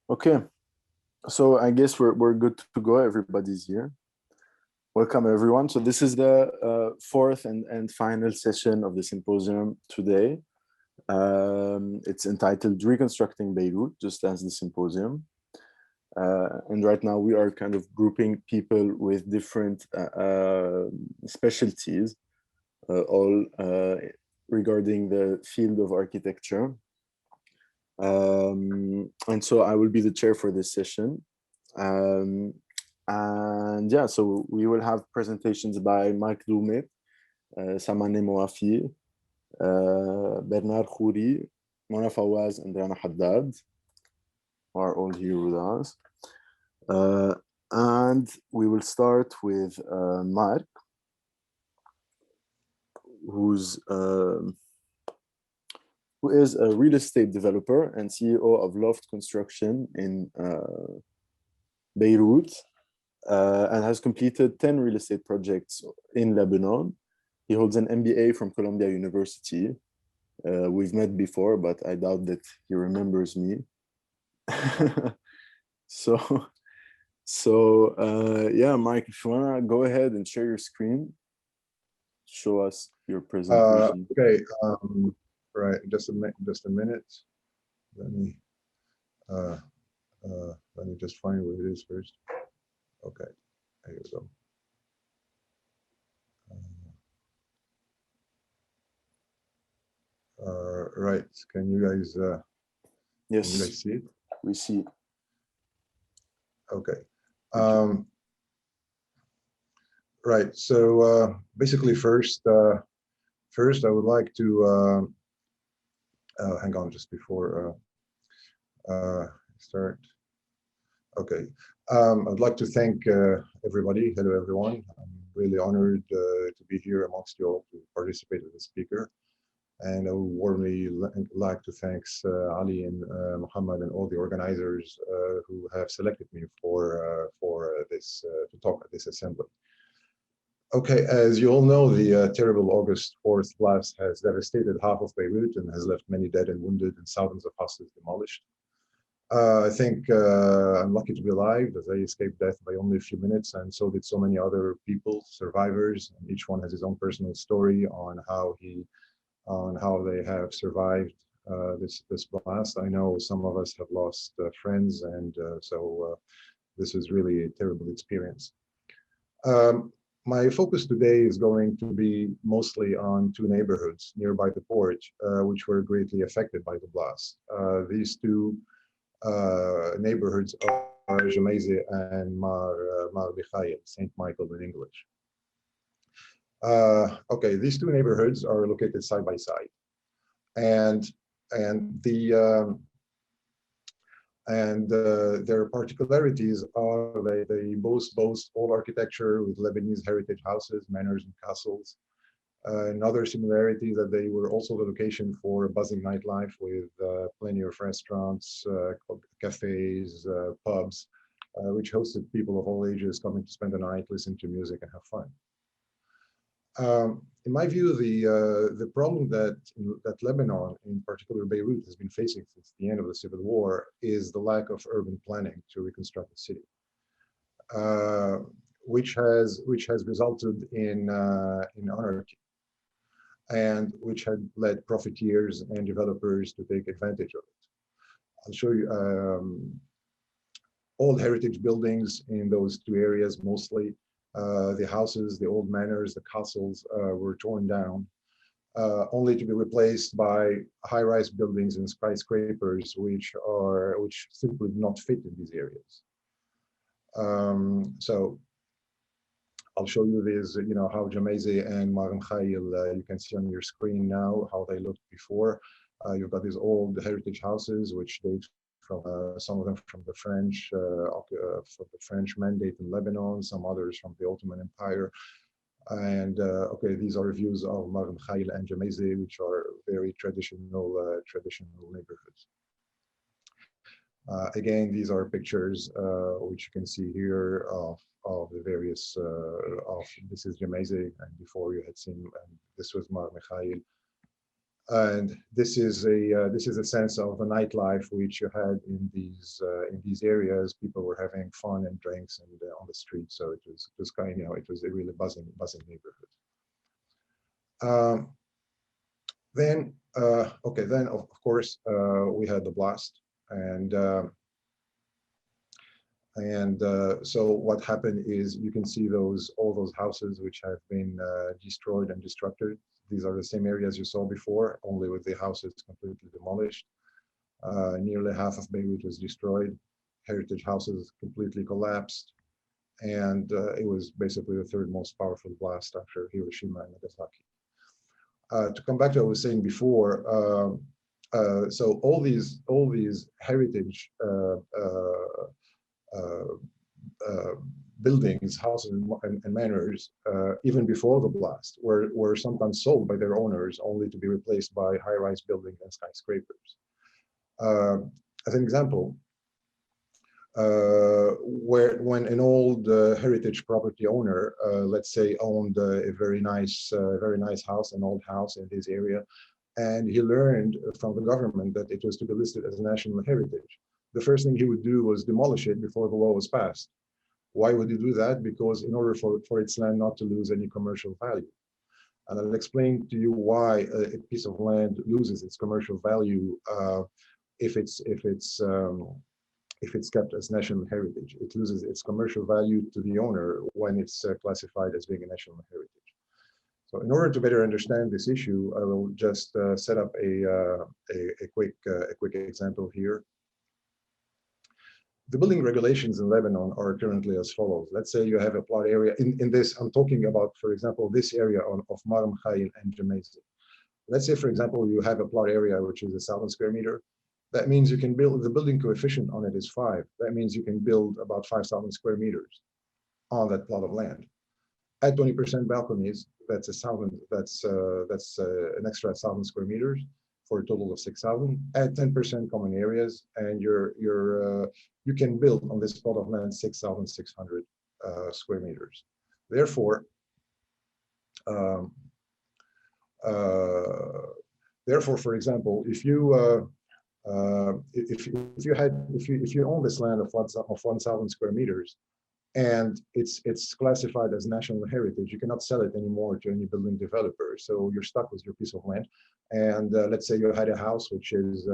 Okay, so I guess we're good to go. Everybody's here. Welcome, everyone. So this is the fourth and final session of the symposium today. It's entitled Reconstructing Beirut, just as the symposium. And right now we are kind of grouping people with different specialties, all regarding the field of architecture. And so I will be the chair for this session. And yeah, so we will have presentations by Mike Doumet, Samaneh Moafi, Bernard Khoury, Fawaz, and Rana Haddad are all here with us. And we will start with Mark, who is a real estate developer and CEO of Loft Construction in Beirut, and has completed 10 real estate projects in Lebanon. He holds an MBA from Columbia University. We've met before, but I doubt that he remembers me. So yeah, Mike, if you wanna go ahead and share your screen, show us your presentation. Okay, right. Just a minute. Let me just find where it is first. Okay, there you go. Right. Can you guys? Yes. Can you guys see it? We see. Okay. Right. So basically, first, I would like to hang on just before start. Okay. I'd like to thank everybody. Hello, everyone. I'm really honored to be here amongst you all to participate as a speaker. And I would warmly like to thank Ali and Muhammad and all the organizers who have selected me for this to talk at this assembly. Okay, as you all know, the terrible August 4th blast has devastated half of Beirut and has left many dead and wounded and thousands of houses demolished. I think I'm lucky to be alive, as I escaped death by only a few minutes, and so did so many other people, survivors, and each one has his own personal story on how they have survived this blast. I know some of us have lost friends, and so this is really a terrible experience. My focus today is going to be mostly on two neighborhoods nearby the port, which were greatly affected by the blast. These two neighborhoods are Joumaïzeh and Mar Mikhaïl, St. Michael in English. Okay, these two neighborhoods are located side by side, and their particularities are they both boast old architecture with Lebanese heritage houses, manors, and castles. Another similarity that they were also the location for a buzzing nightlife with plenty of restaurants, cafes, pubs, which hosted people of all ages coming to spend the night, listen to music, and have fun. In my view, the problem that Lebanon, in particular Beirut, has been facing since the end of the civil war is the lack of urban planning to reconstruct the city, which has resulted in anarchy, and which had led profiteers and developers to take advantage of it. I'll show you old heritage buildings in those two areas mostly. The houses, the old manors, the castles were torn down, only to be replaced by high-rise buildings and skyscrapers, which simply do not fit in these areas. So I'll show you this, how Joumaïzeh and Mar Mikhaïl, you can see on your screen now how they looked before. You've got these old heritage houses, which date from some of them from the French mandate in Lebanon, some others from the Ottoman Empire. And okay, these are views of Mar Mikhaïl and Joumaïzeh, which are very traditional neighborhoods. Again, these are pictures which you can see here of the various this is Joumaïzeh, and before you had seen, and this was Mar Mikhaïl. And this is a sense of the nightlife which you had in these areas. People were having fun and drinks and on the street, so it was kind, it was a really buzzing neighborhood. Um, then okay, then of course we had the blast, and so what happened is you can see all those houses which have been destroyed and destructed. These are the same areas you saw before, only with the houses completely demolished. Nearly half of Beirut was destroyed. Heritage houses completely collapsed. And it was basically the third most powerful blast after Hiroshima and Nagasaki. To come back to what I was saying before, so all these heritage buildings, houses, and manors, even before the blast, were sometimes sold by their owners only to be replaced by high-rise buildings and skyscrapers. As an example, when an old heritage property owner, let's say, owned a very nice house, an old house in this area, and he learned from the government that it was to be listed as a national heritage, the first thing he would do was demolish it before the law was passed. Why would he do that? Because in order for its land not to lose any commercial value. And I'll explain to you why a piece of land loses its commercial value if it's kept as national heritage. It loses its commercial value to the owner when it's classified as being a national heritage. So in order to better understand this issue, I will just set up a quick example here. The building regulations in Lebanon are currently as follows. Let's say you have a plot area. In this, I'm talking about, for example, this area of Maram Khail and Jamaiza. Let's say, for example, you have a plot area which is 1,000 square meter. That means you can build, the building coefficient on it is 5. That means you can build about 5,000 square meters on that plot of land. At 20% balconies, that's an extra 1,000 square meters for a total of 6,000. At 10% common areas, and you can build on this plot of land 6,600 square meters. Therefore, for example, if you own this land of 1,000 square meters, and it's classified as national heritage, you cannot sell it anymore to any building developer. So you're stuck with your piece of land. And let's say you had a house which is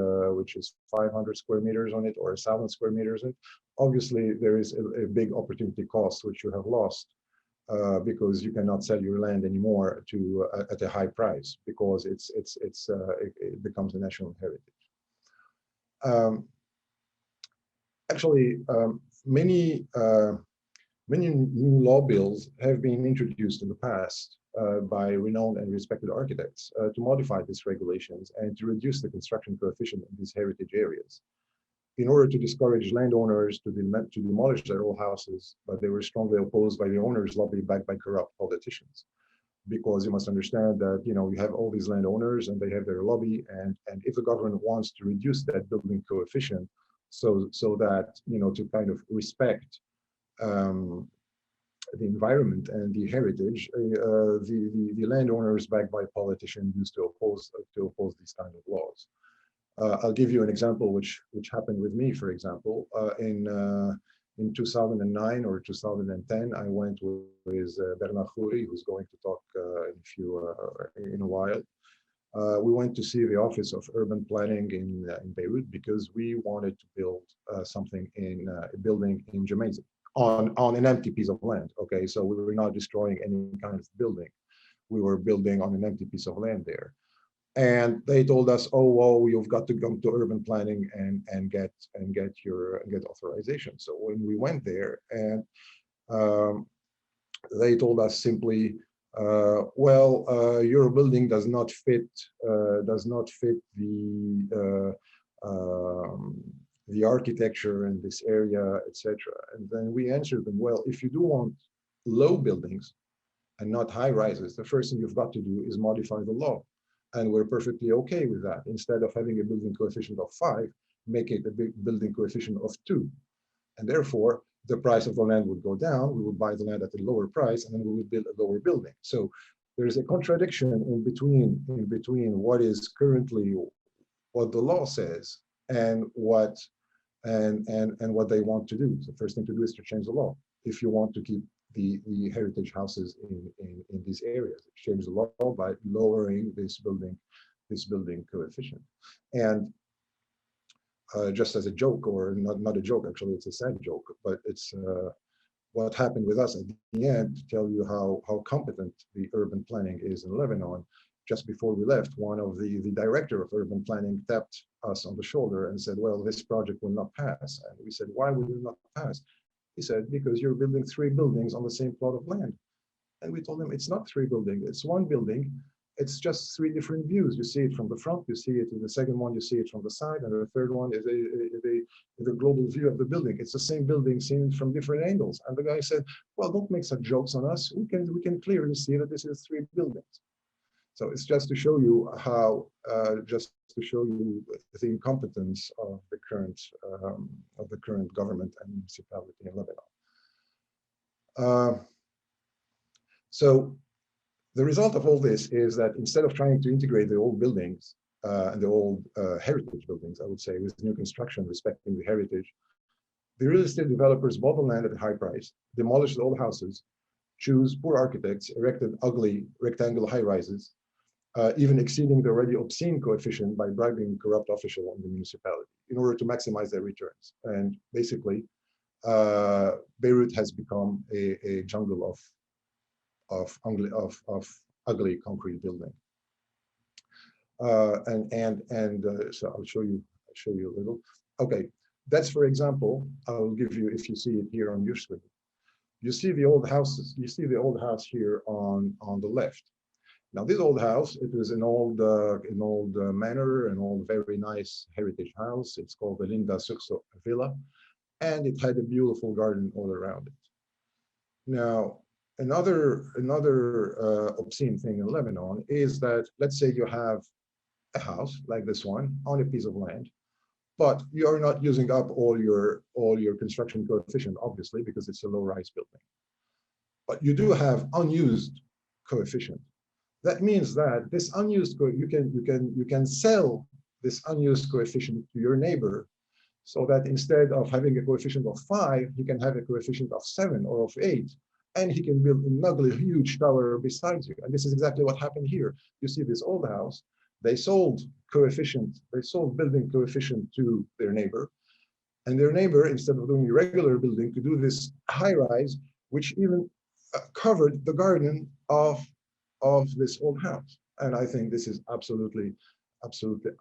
500 square meters on it or 1,000 square meters on it. Obviously, there is a big opportunity cost which you have lost because you cannot sell your land anymore at a high price because it becomes a national heritage. Actually, many new law bills have been introduced in the past by renowned and respected architects to modify these regulations and to reduce the construction coefficient in these heritage areas in order to discourage landowners to demolish their old houses, but they were strongly opposed by the owners' lobby backed by corrupt politicians. Because you must understand that you have all these landowners and they have their lobby, and if the government wants to reduce that building coefficient so that to kind of respect the environment and the heritage, the landowners backed by politicians used to oppose these kind of laws. I'll give you an example which happened with me. For example, in 2009 or 2010, I went with Khoury, who's going to talk in a while. We went to see the Office of Urban Planning in Beirut because we wanted to build something in a building in Jamaiza on an empty piece of land. Okay, so we were not destroying any kind of building. We were building on an empty piece of land there. And they told us, oh, well, you've got to come to urban planning and get authorization. So when we went there, and they told us simply, your building does not fit the architecture in this area, etc. And then we answered them, well, if you do want low buildings and not high rises, the first thing you've got to do is modify the law. And we're perfectly okay with that. Instead of having a building coefficient of 5, make it a big building coefficient of 2. And therefore, the price of the land would go down. We would buy the land at a lower price, and then we would build a lower building. So there's a contradiction in between what is currently what the law says and what they want to do. So the first thing to do is to change the law if you want to keep the heritage houses in these areas. Change the law by lowering this building coefficient. And just as a joke, or not a joke, actually, it's a sad joke, but it's what happened with us at the end to tell you how competent the urban planning is in Lebanon. Just before we left, one of the director of urban planning tapped us on the shoulder and said, well, this project will not pass. And we said, why will it not pass? He said, because you're building 3 buildings on the same plot of land. And we told him, it's not 3 buildings, it's 1 building. It's just 3 different views. You see it from the front, you see it in the second one, you see it from the side, and the third one is a global view of the building. It's the same building seen from different angles. And the guy said, well, don't make such jokes on us. We can clearly see that this is 3 buildings. So it's just to show you how, the incompetence of the current government and municipality in Lebanon. So the result of all this is that instead of trying to integrate the old buildings and the old heritage buildings, I would say, with new construction respecting the heritage, the real estate developers bought the land at a high price, demolished the old houses, choose poor architects, erected ugly rectangular high-rises, even exceeding the already obscene coefficient by bribing corrupt official in the municipality in order to maximize their returns. And basically, Beirut has become a jungle of ugly concrete building. So I'll show you a little. Okay, that's, for example, I'll give you, if you see it here on your screen, you see the old houses. You see the old house here on the left. Now, this old house, it was an old manor, an old very nice heritage house. It's called the Linda Suxo Villa, and it had a beautiful garden all around it. Now, another obscene thing in Lebanon is that, let's say you have a house like this one on a piece of land, but you are not using up all your construction coefficient, obviously, because it's a low-rise building. But you do have unused coefficient. That means that this unused you can sell this unused coefficient to your neighbor, so that instead of having a coefficient of 5, he can have a coefficient of 7 or of 8, and he can build an ugly, huge tower besides you. And this is exactly what happened here. You see this old house, they sold building coefficient to their neighbor, and their neighbor, instead of doing a regular building, could do this high-rise, which even covered the garden of this old house. And I think this is absolutely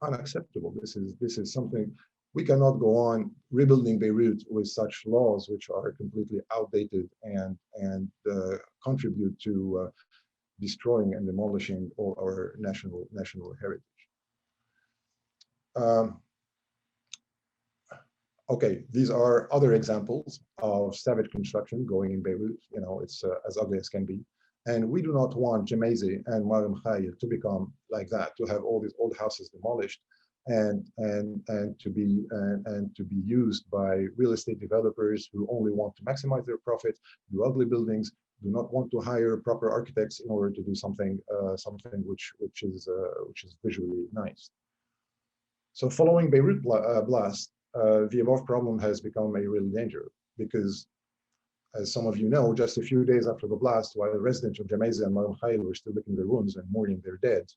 unacceptable. This is something we cannot go on rebuilding Beirut with such laws which are completely outdated and contribute to destroying and demolishing all our national heritage. Okay, these are other examples of savage construction going in Beirut. You know, it's as ugly as can be. And we do not want Gemmayzeh and Marem Khayyal to become like that, to have all these old houses demolished and to be used by real estate developers who only want to maximize their profit, do ugly buildings, do not want to hire proper architects in order to do something which is visually nice. So following Beirut blast, the above problem has become a real danger, because as some of you know, just a few days after the blast, while the residents of Gemmayzeh and Marem Khayyal were still licking their wounds and mourning their dead,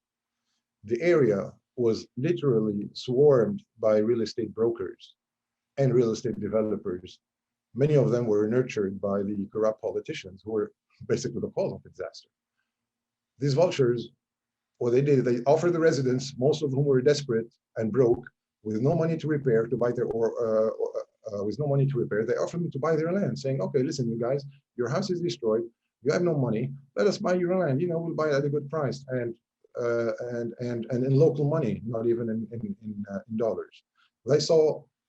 the area was literally swarmed by real estate brokers and real estate developers. Many of them were nurtured by the corrupt politicians who were basically the cause of the disaster. These vultures, what they did, they offered the residents, most of whom were desperate and broke, with no money to repair, to buy their with no money to repair, they offered them to buy their land, saying, okay, listen, you guys, your house is destroyed, you have no money, let us buy your land, you know, we'll buy it at a good price, and in local money, not even in dollars.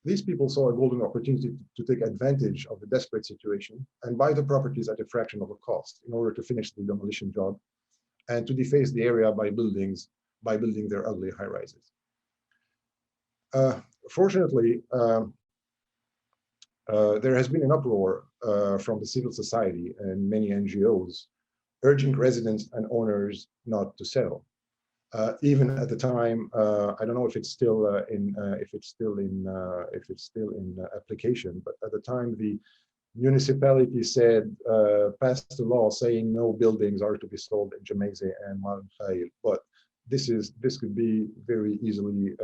These people saw a golden opportunity to take advantage of the desperate situation and buy the properties at a fraction of the cost in order to finish the demolition job and to deface the area by building their ugly high-rises. Fortunately, there has been an uproar from the civil society and many NGOs urging residents and owners not to sell. Even at the time, I don't know if it's still in application, but at the time the municipality said passed a law saying no buildings are to be sold in Jamaiza and Mar al-Khail, but this could be very easily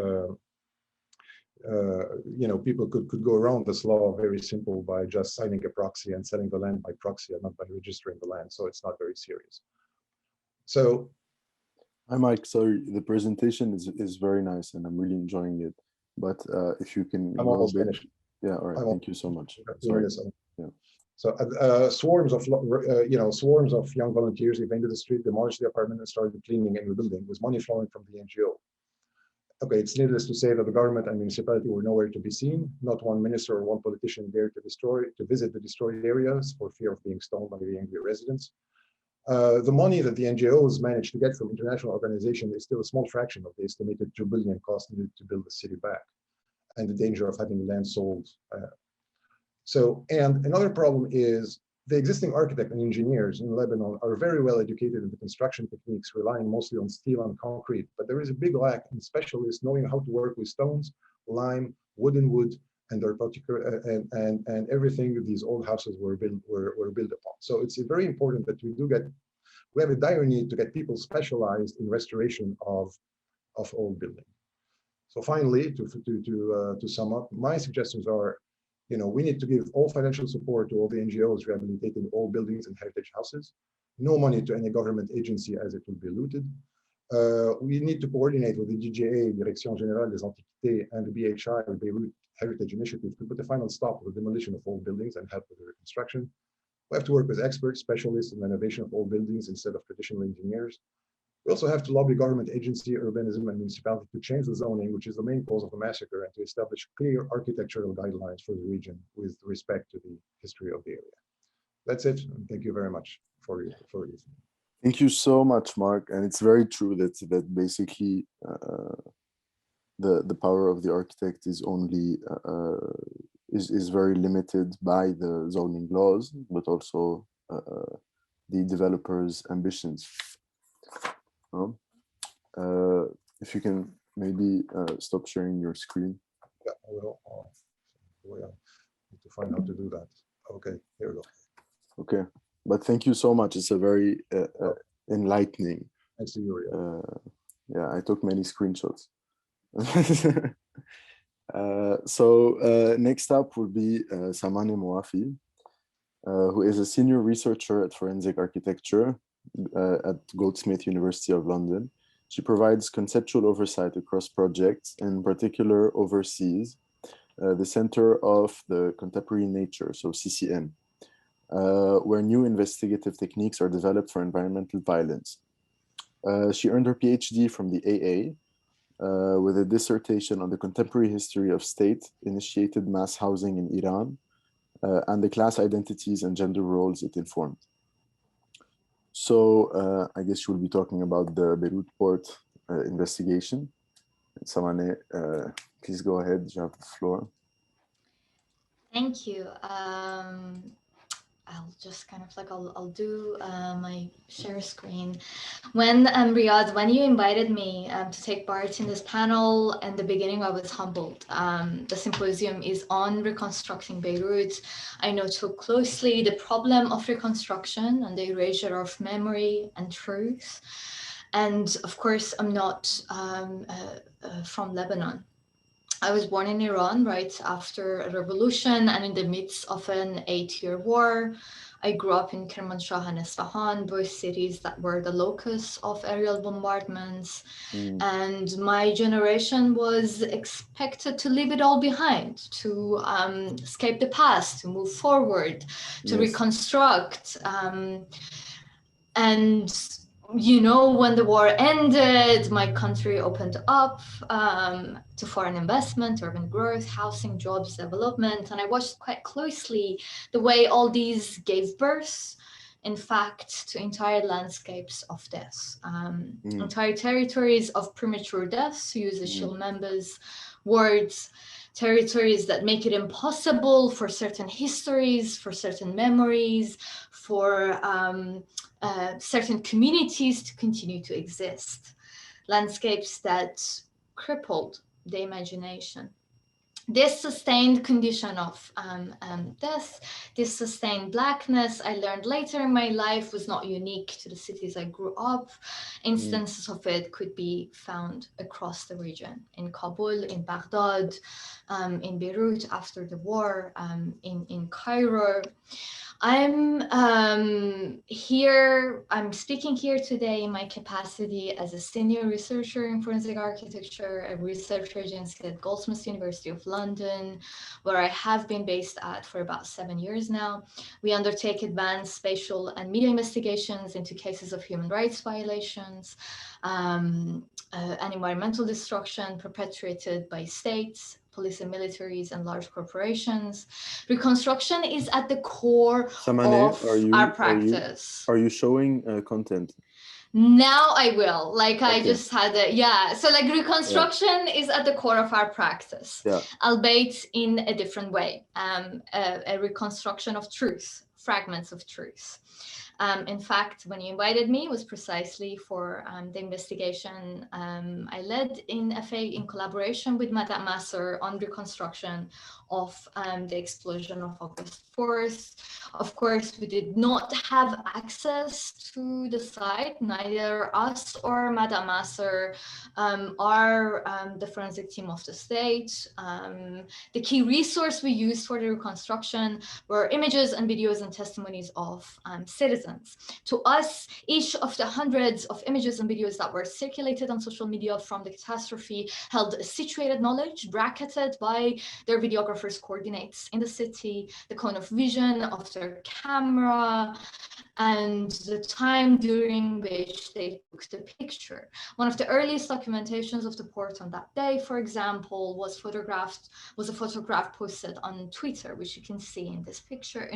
people could go around this law very simple by just signing a proxy and selling the land by proxy and not by registering the land, so it's not very serious. So hi Mike, sorry, the presentation is very nice and I'm really enjoying it, but if you can I'm go almost a bit. finished. Yeah, all right, thank you so much. Sorry. Yeah. So swarms of young volunteers invaded the street, demolished the apartment, and started cleaning and rebuilding with money flowing from the NGO. Okay, it's needless to say that the government and municipality were nowhere to be seen. Not one minister or one politician dared to visit the destroyed areas for fear of being stoned by the angry residents. The money that the NGOs managed to get from international organizations is still a small fraction of the estimated 2 billion cost needed to build the city back, and the danger of having land sold. And another problem is the existing architects and engineers in Lebanon are very well educated in the construction techniques, relying mostly on steel and concrete, but there is a big lack in specialists knowing how to work with stones, lime, wooden wood, and their particular and everything these old houses were built upon. So it's very important that we have a dire need to get people specialized in restoration of old buildings. So finally, to sum up, my suggestions are, we need to give all financial support to all the NGOs rehabilitating old buildings and heritage houses. No money to any government agency as it will be looted. We need to coordinate with the DGA, Direction Générale des Antiquités, and the BHI, Beirut Heritage Initiative, to put a final stop to the demolition of old buildings and help with the reconstruction. We have to work with experts, specialists in renovation of old buildings instead of traditional engineers. We also have to lobby government agency, urbanism, and municipality to change the zoning, which is the main cause of the massacre, and to establish clear architectural guidelines for the region with respect to the history of the area. That's it. And thank you very much for listening. Thank you so much, Mark. And it's very true that basically the power of the architect is only is very limited by the zoning laws, but also the developer's ambitions. If you can maybe stop sharing your screen. Yeah, I will. We need to find how to do that. Okay, here we go. Okay, but thank you so much. It's a very enlightening. Thanks to you. Yeah, I took many screenshots. So next up will be Samaneh Moafi, who is a senior researcher at forensic architecture at Goldsmith University of London. She provides conceptual oversight across projects, and in particular oversees the Center of the Contemporary Nature, so CCM, where new investigative techniques are developed for environmental violence. She earned her PhD from the AA with a dissertation on the contemporary history of state-initiated mass housing in Iran and the class identities and gender roles it informed. So I guess you will be talking about the Beirut port investigation. Samaneh, please go ahead, you have the floor. Thank you. I'll just kind of I'll do my share screen. When Riyad, when you invited me to take part in this panel, in the beginning I was humbled. The symposium is on reconstructing Beirut. I know too closely the problem of reconstruction and the erasure of memory and truth. And of course, I'm not from Lebanon. I was born in Iran right after a revolution and in the midst of an 8-year war. I grew up in Kermanshah and Isfahan, both cities that were the locus of aerial bombardments. And my generation was expected to leave it all behind, to escape the past, to move forward, to reconstruct. And you know, when the war ended, my country opened up to foreign investment, urban growth, housing, jobs, development. And I watched quite closely the way all these gave birth, in fact, to entire landscapes of death, entire territories of premature death, to use Achille Mbembe's words. territories that make it impossible for certain histories, for certain memories, for certain communities to continue to exist. Landscapes that crippled the imagination. This sustained condition of death, this sustained blackness, I learned later in my life, was not unique to the cities I grew up. Instances of it could be found across the region, in Kabul, in Baghdad, in Beirut after the war, in Cairo. I'm speaking here today in my capacity as a senior researcher in forensic architecture, a research agency at Goldsmiths University of London, where I have been based at for about 7 years now. We undertake advanced spatial and media investigations into cases of human rights violations, and environmental destruction perpetrated by states, police and militaries, and large corporations. Reconstruction is at the core Samaneh, of our practice. Are you showing content? Now I will, like Okay. I just had it. Yeah. So like reconstruction is at the core of our practice, albeit in a different way, a reconstruction of truth, fragments of truth. In fact, when you invited me, it was precisely for the investigation I led in FA in collaboration with Madame Masser on reconstruction of the explosion of August 4th. Of course, we did not have access to the site, neither us or Madame Masser are the forensic team of the state. The key resource we used for the reconstruction were images and videos and testimonies of citizens. To us, each of the hundreds of images and videos that were circulated on social media from the catastrophe held a situated knowledge bracketed by their videographer's coordinates in the city, the cone of vision of their camera, and the time during which they took the picture. One of the earliest documentations of the port on that day, for example, was a photograph posted on Twitter, which you can see in this picture,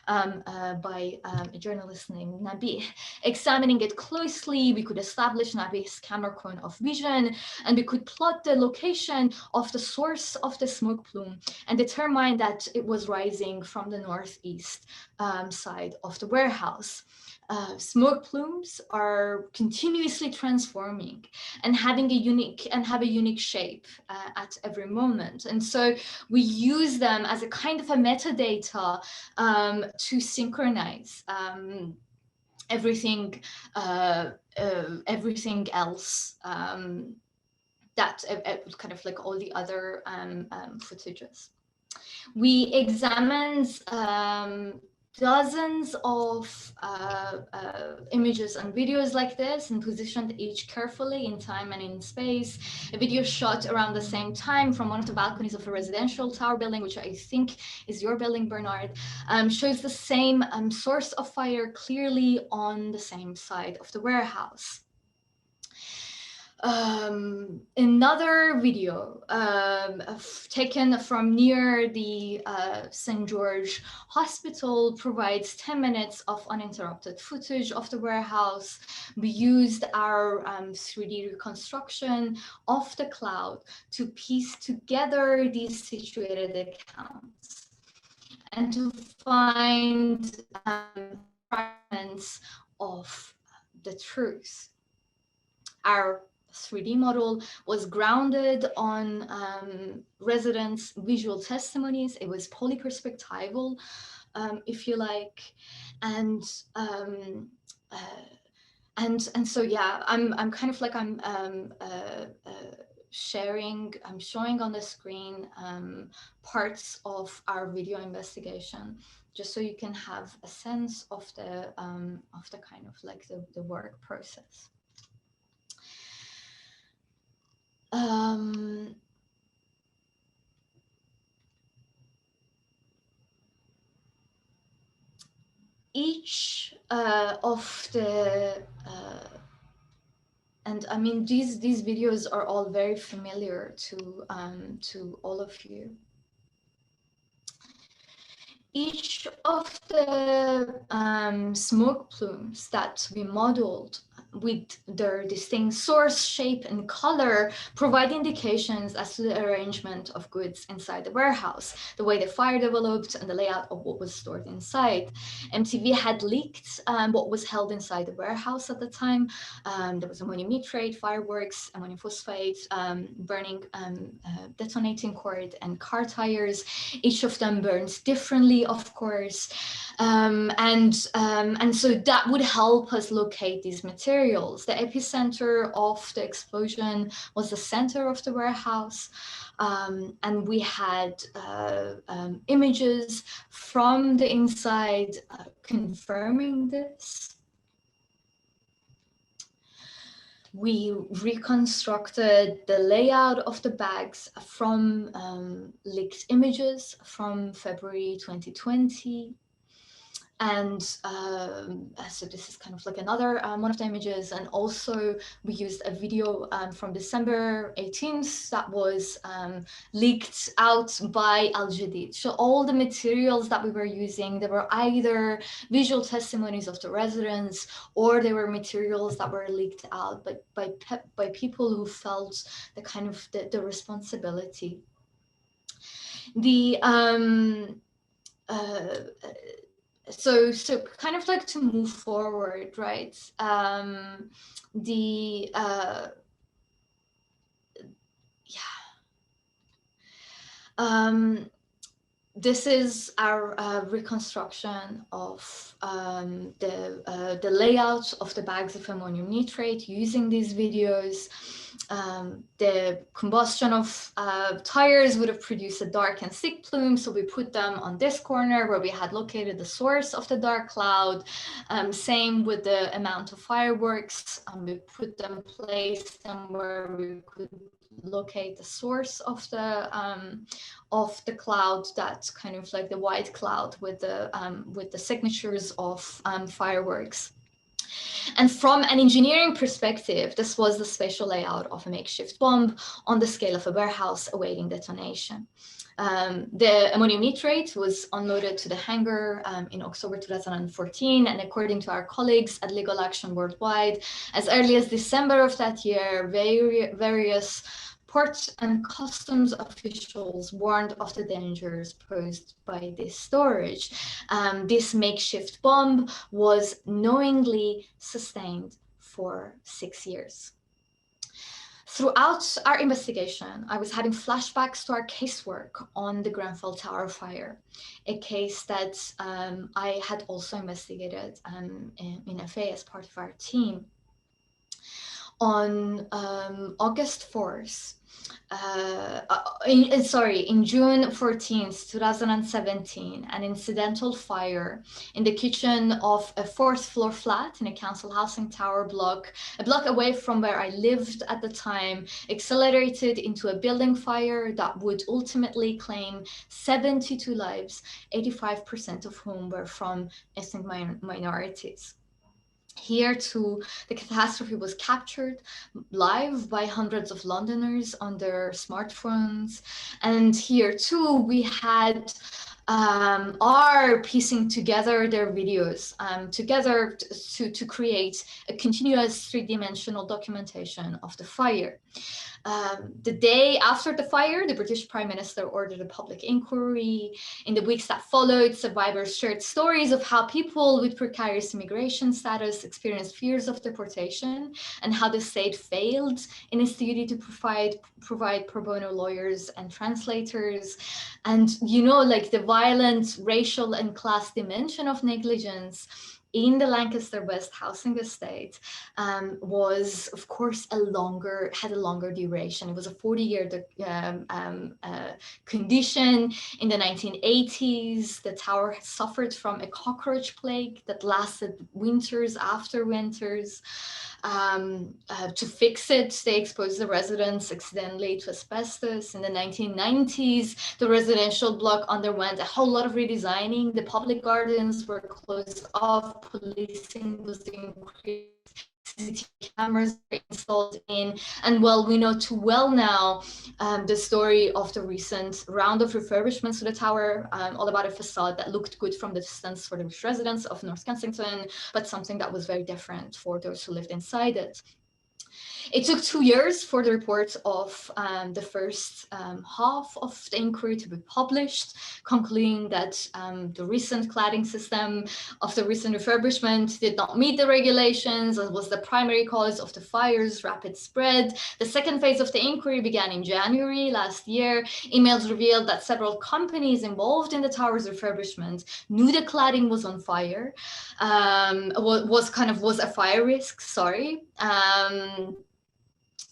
by a journalist named Nabih. Examining it closely, we could establish Nabih's camera cone of vision, and we could plot the location of the source of the smoke plume and determine that it was rising from the northeast side of the warehouse. Smoke plumes are continuously transforming and have a unique shape at every moment. And so we use them as a kind of a metadata to synchronize everything else that kind of like all the other footages. We examined dozens of images and videos like this and positioned each carefully in time and in space. A video shot around the same time from one of the balconies of a residential tower building, which I think is your building, Bernard, shows the same source of fire clearly on the same side of the warehouse. Another video taken from near the St. George Hospital provides 10 minutes of uninterrupted footage of the warehouse. We used our 3D reconstruction of the cloud to piece together these situated accounts and to find fragments of the truth. Our 3D model was grounded on residents' visual testimonies. It was polyperspectival, if you like, and so yeah, I'm kind of like I'm showing on the screen parts of our video investigation, just so you can have a sense of the kind of like the work process. Each of the and I mean these videos are all very familiar to all of you. Each of the smoke plumes that we modeled with their distinct source, shape, and color, provide indications as to the arrangement of goods inside the warehouse, the way the fire developed, and the layout of what was stored inside. MTV had leaked what was held inside the warehouse at the time. There was ammonium nitrate, fireworks, ammonium phosphate, burning, detonating cord, and car tires. Each of them burns differently, of course. And so that would help us locate these materials. The epicenter of the explosion was the center of the warehouse. And we had images from the inside confirming this. We reconstructed the layout of the bags from leaked images from February 2020. And so this is kind of like another one of the images. And also we used a video from December 18th that was leaked out by Al Jadid. So all the materials that we were using, they were either visual testimonies of the residents, or they were materials that were leaked out by people who felt the kind of the responsibility. So kind of like to move forward, right? This is our reconstruction of the layout of the bags of ammonium nitrate using these videos. The combustion of tires would have produced a dark and thick plume, so we put them on this corner where we had located the source of the dark cloud. Same with the amount of fireworks. We placed them where we could locate the source of the cloud, that's kind of like the white cloud with the signatures of fireworks. And from an engineering perspective, this was the spatial layout of a makeshift bomb on the scale of a warehouse awaiting detonation. The ammonium nitrate was unloaded to the hangar in October 2014, and according to our colleagues at Legal Action Worldwide, as early as December of that year, various port and customs officials warned of the dangers posed by this storage. This makeshift bomb was knowingly sustained for 6 years. Throughout our investigation, I was having flashbacks to our casework on the Grenfell Tower fire, a case that I had also investigated in FA as part of our team. On August 4th, in June 14th, 2017, an incidental fire in the kitchen of a 4th floor flat in a council housing tower block, a block away from where I lived at the time, accelerated into a building fire that would ultimately claim 72 lives, 85% of whom were from ethnic minorities. Here too, the catastrophe was captured live by hundreds of Londoners on their smartphones. And here too, we had are piecing together their videos together to create a continuous three-dimensional documentation of the fire. The day after the fire, the British Prime Minister ordered a public inquiry. In the weeks that followed, survivors shared stories of how people with precarious immigration status experienced fears of deportation and how the state failed in its duty to provide pro bono lawyers and translators. And, you know, like the violent racial and class dimension of negligence in the Lancaster West housing estate was, of course, had a longer duration. It was a 40-year condition. In the 1980s, the tower had suffered from a cockroach plague that lasted winters after winters. To fix it, they exposed the residents accidentally to asbestos. In the 1990s, the residential block underwent a whole lot of redesigning. The public gardens were closed off, policing was increased CCTV cameras are installed in. And well, we know too well now the story of the recent round of refurbishments to the tower, all about a facade that looked good from the distance for the residents of North Kensington, but something that was very different for those who lived inside it. It took 2 years for the report of the first half of the inquiry to be published, concluding that the recent cladding system of the recent refurbishment did not meet the regulations and was the primary cause of the fire's rapid spread. The second phase of the inquiry began in January last year. Emails revealed that several companies involved in the tower's refurbishment knew the cladding was on fire, was a fire risk, sorry.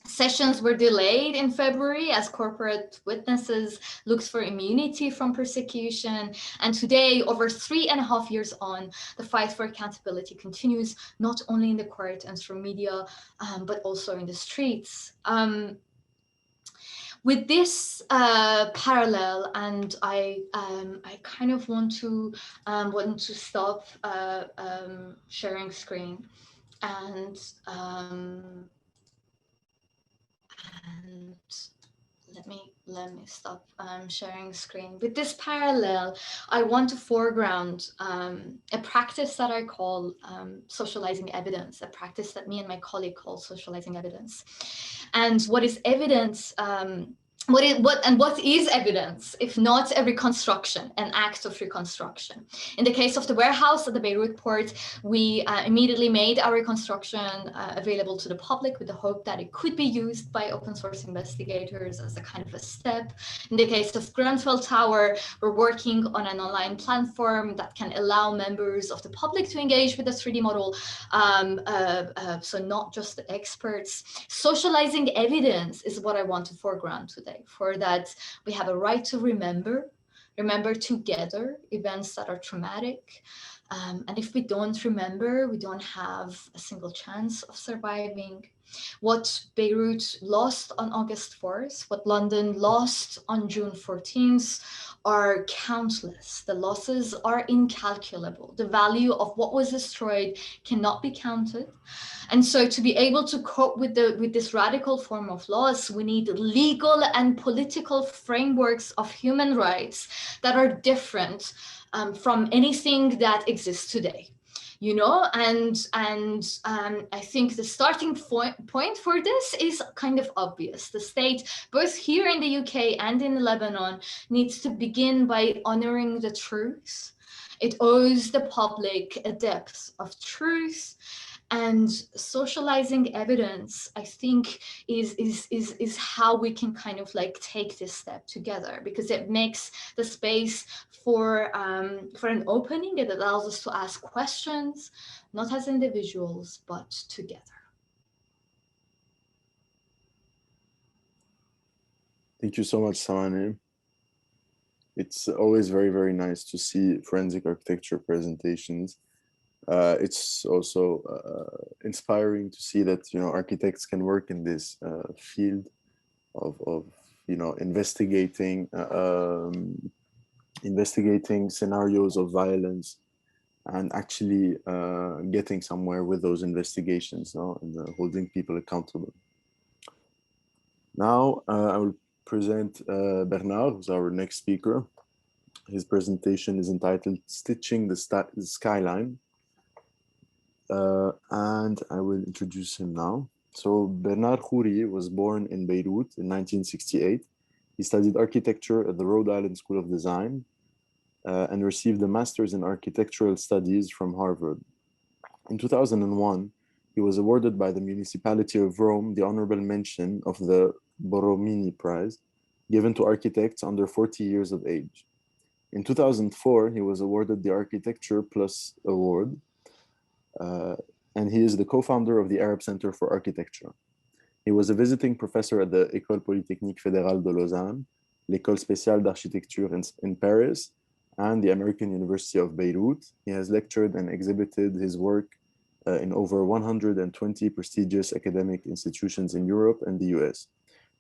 Sessions were delayed in February as corporate witnesses looked for immunity from persecution. And today, over 3.5 years on, the fight for accountability continues, not only in the court and through media, but also in the streets. With this parallel, and I kind of want to stop sharing screen and let me stop sharing screen. With this parallel, I want to foreground a practice that I call socializing evidence, a practice that me and my colleague call socializing evidence. And what is evidence? What is evidence if not a reconstruction, an act of reconstruction? In the case of the warehouse at the Beirut port, we immediately made our reconstruction available to the public with the hope that it could be used by open source investigators as a kind of a step. In the case of Grenfell Tower, we're working on an online platform that can allow members of the public to engage with the 3D model, so not just the experts. Socializing evidence is what I want to foreground today. For that, we have a right to remember together events that are traumatic. And if we don't remember, we don't have a single chance of surviving. What Beirut lost on August 4th, what London lost on June 14th, are countless. The losses are incalculable. The value of what was destroyed cannot be counted. And so to be able to cope with this radical form of loss, we need legal and political frameworks of human rights that are different from anything that exists today. You know, and I think the starting point for this is kind of obvious. The state, both here in the UK and in Lebanon, needs to begin by honoring the truth. It owes the public a depth of truth. And socializing evidence, I think, is how we can kind of like take this step together, because it makes the space for an opening. It allows us to ask questions, not as individuals, but together. Thank you so much, Samaneh. It's always very, very nice to see forensic architecture presentations. It's also inspiring to see that, you know, architects can work in this field of you know, investigating scenarios of violence and actually getting somewhere with those investigations, no? And holding people accountable. Now I will present Bernard, who's our next speaker. His presentation is entitled "Stitching the Skyline." And I will introduce him now. So Bernard Khoury was born in Beirut in 1968. He studied architecture at the Rhode Island School of Design and received a master's in architectural studies from Harvard. In 2001, he was awarded by the municipality of Rome the honorable mention of the Borromini Prize, given to architects under 40 years of age. In 2004, he was awarded the Architecture Plus Award, and he is the co-founder of the Arab Center for Architecture. He was a visiting professor at the École Polytechnique Fédérale de Lausanne, l'École Spéciale d'Architecture in Paris, and the American University of Beirut. He has lectured and exhibited his work in over 120 prestigious academic institutions in Europe and the US,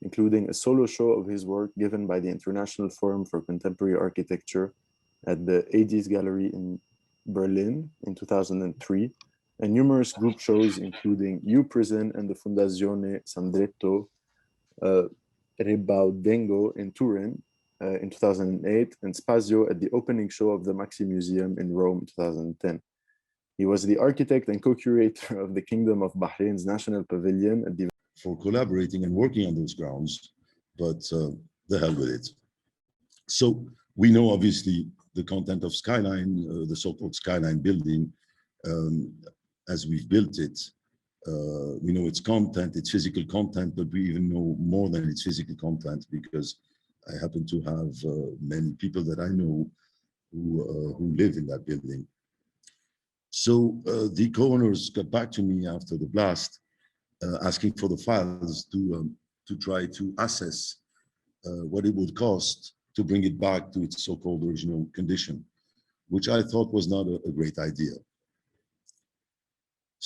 including a solo show of his work given by the International Forum for Contemporary Architecture at the Adis Gallery in Berlin in 2003, and numerous group shows, including U Prison and the Fondazione Sandretto Ribaudengo in Turin in 2008, and Spazio at the opening show of the Maxi Museum in Rome in 2010. He was the architect and co-curator of the Kingdom of Bahrain's National Pavilion at the for collaborating and working on those grounds, but the hell with it. So we know obviously the content of Skyline, the so-called Skyline building, as we've built it. We know its content, its physical content, but we even know more than its physical content because I happen to have many people that I know who live in that building. So the co-owners got back to me after the blast, asking for the files to try to assess what it would cost to bring it back to its so-called original condition, which I thought was not a great idea.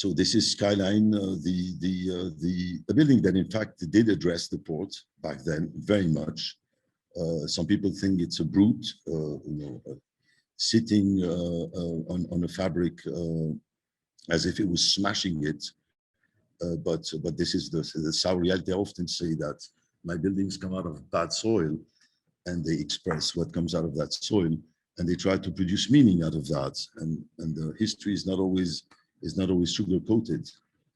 So this is Skyline, a building that in fact did address the port back then very much. Some people think it's a brute, sitting on a fabric as if it was smashing it. But this is the Saudi reality. I often say that my buildings come out of bad soil and they express what comes out of that soil and they try to produce meaning out of that. And the history is not always sugar-coated.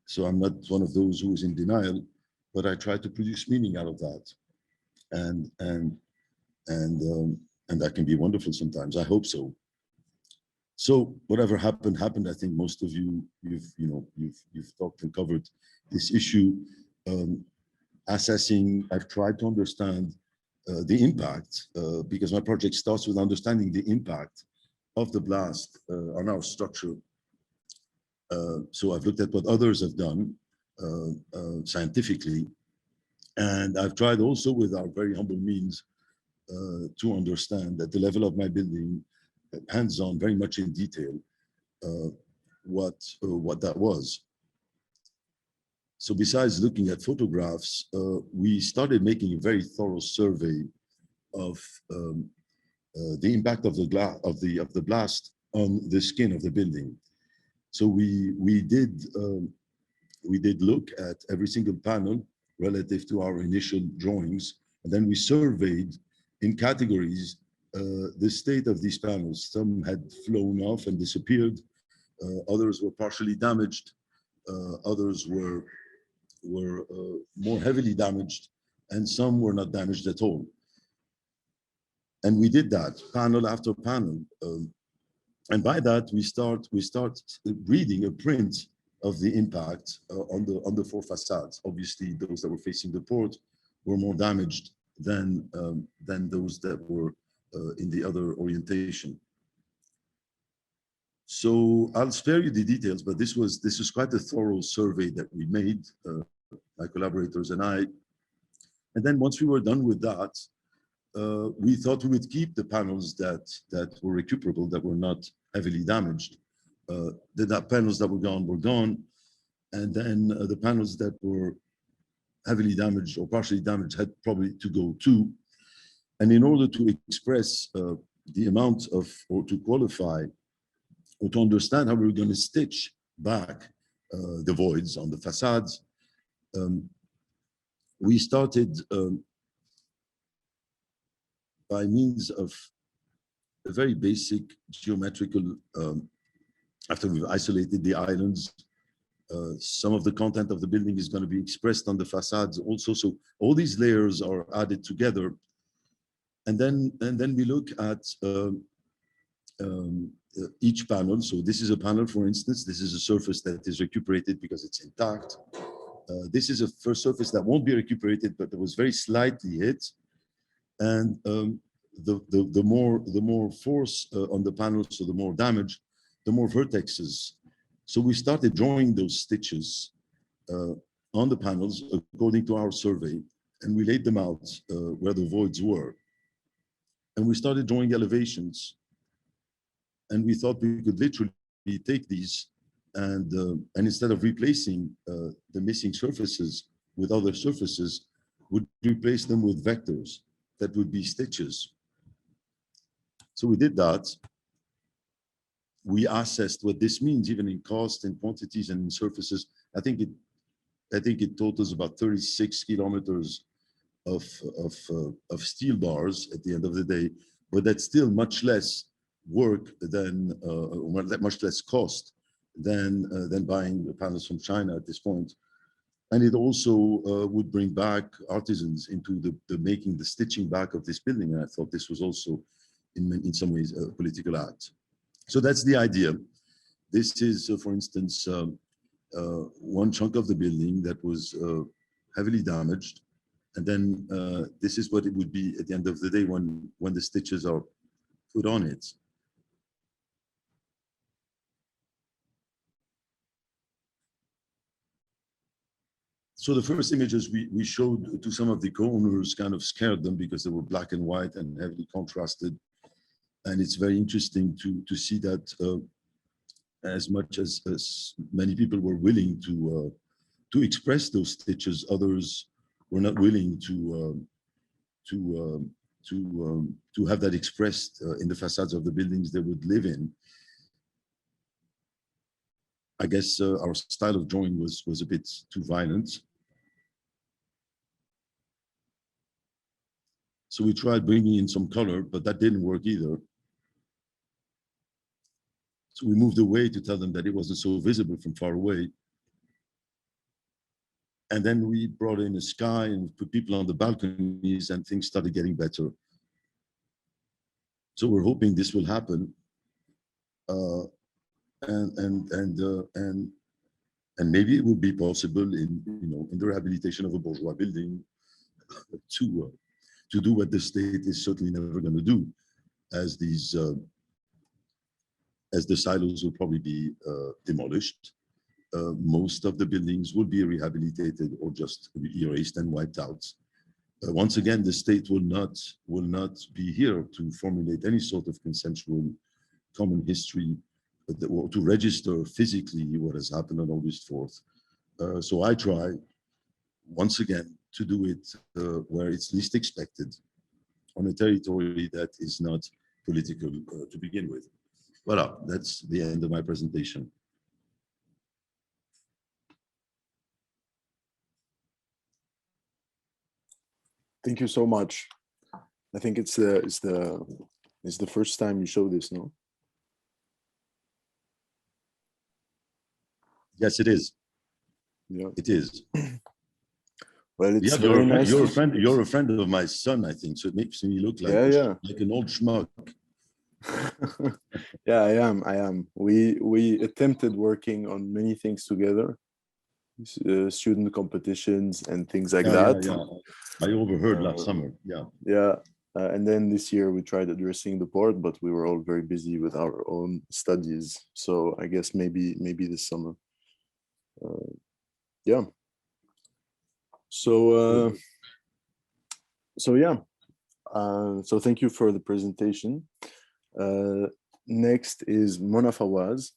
So I'm not one of those who is in denial, but I try to produce meaning out of that. And that can be wonderful sometimes. I hope so. So whatever happened. I think most of you've talked and covered this issue. Assessing, I've tried to understand the impact because my project starts with understanding the impact of the blast on our structure. So I've looked at what others have done scientifically, and I've tried also with our very humble means to understand at the level of my building, hands-on, very much in detail, what that was. So besides looking at photographs, we started making a very thorough survey of the impact of the blast on the skin of the building. So we did look at every single panel relative to our initial drawings, and then we surveyed in categories the state of these panels. Some had flown off and disappeared, others were partially damaged, others were more heavily damaged, and some were not damaged at all. And we did that panel after panel. And by that, we start reading a print of the impact on the four facades. Obviously, those that were facing the port were more damaged than those that were in the other orientation. So I'll spare you the details, but this was quite a thorough survey that we made, my collaborators and I. And then once we were done with that, we thought we would keep the panels that were recuperable, that were not heavily damaged. The panels that were gone, and then the panels that were heavily damaged or partially damaged had probably to go too. And in order to express the amount of, or to qualify, or to understand how we were going to stitch back the voids on the facades, we started by means of a very basic geometrical, after we've isolated the islands, some of the content of the building is going to be expressed on the facades also. So all these layers are added together. And then we look at each panel. So this is a panel, for instance. This is a surface that is recuperated because it's intact. This is a first surface that won't be recuperated, but that was very slightly hit. And the more force on the panel, so the more damage, the more vertexes. So we started drawing those stitches on the panels according to our survey, and we laid them out where the voids were. And we started drawing elevations. And we thought we could literally take these and instead of replacing the missing surfaces with other surfaces, would replace them with vectors that would be stitches. So we did that. we assessed what this means, even in cost and quantities and in surfaces. I think it totals about 36 kilometers of steel bars at the end of the day, but that's still much less work than much less cost than buying the panels from China at this point. And it also would bring back artisans into the making, the stitching back of this building. And I thought this was also in some ways a political act. So that's the idea. This is, for instance, one chunk of the building that was heavily damaged. And then this is what it would be at the end of the day when the stitches are put on it. So the first images we showed to some of the co-owners kind of scared them because they were black and white and heavily contrasted. And it's very interesting to see that as much as many people were willing to express those stitches, others were not willing to have that expressed in the facades of the buildings they would live in. I guess our style of drawing was a bit too violent. So we tried bringing in some color, but that didn't work either. So we moved away to tell them that it wasn't so visible from far away. And then we brought in a sky and put people on the balconies and things started getting better. So we're hoping this will happen. And maybe it would be possible in the rehabilitation of a bourgeois building to do what the state is certainly never going to do, as the silos will probably be demolished. Most of the buildings will be rehabilitated or just erased and wiped out. Once again, the state will not be here to formulate any sort of consensual common history or to register physically what has happened on August 4th. So I try, once again, to do it where it's least expected, on a territory that is not political to begin with. Voilà, that's the end of my presentation. Thank you so much. I think it's the first time you show this, no? Yes, it is. Yeah, it is. Well, it's you're, nice. You're a friend of my son, I think. So it makes me look like like an old schmuck. Yeah, I am. We attempted working on many things together, student competitions and things like that. Yeah. I overheard last summer. Yeah. And then this year we tried addressing the port, but we were all very busy with our own studies. So I guess maybe this summer. Yeah. So yeah. So thank you for the presentation. Next is Mona Fawaz,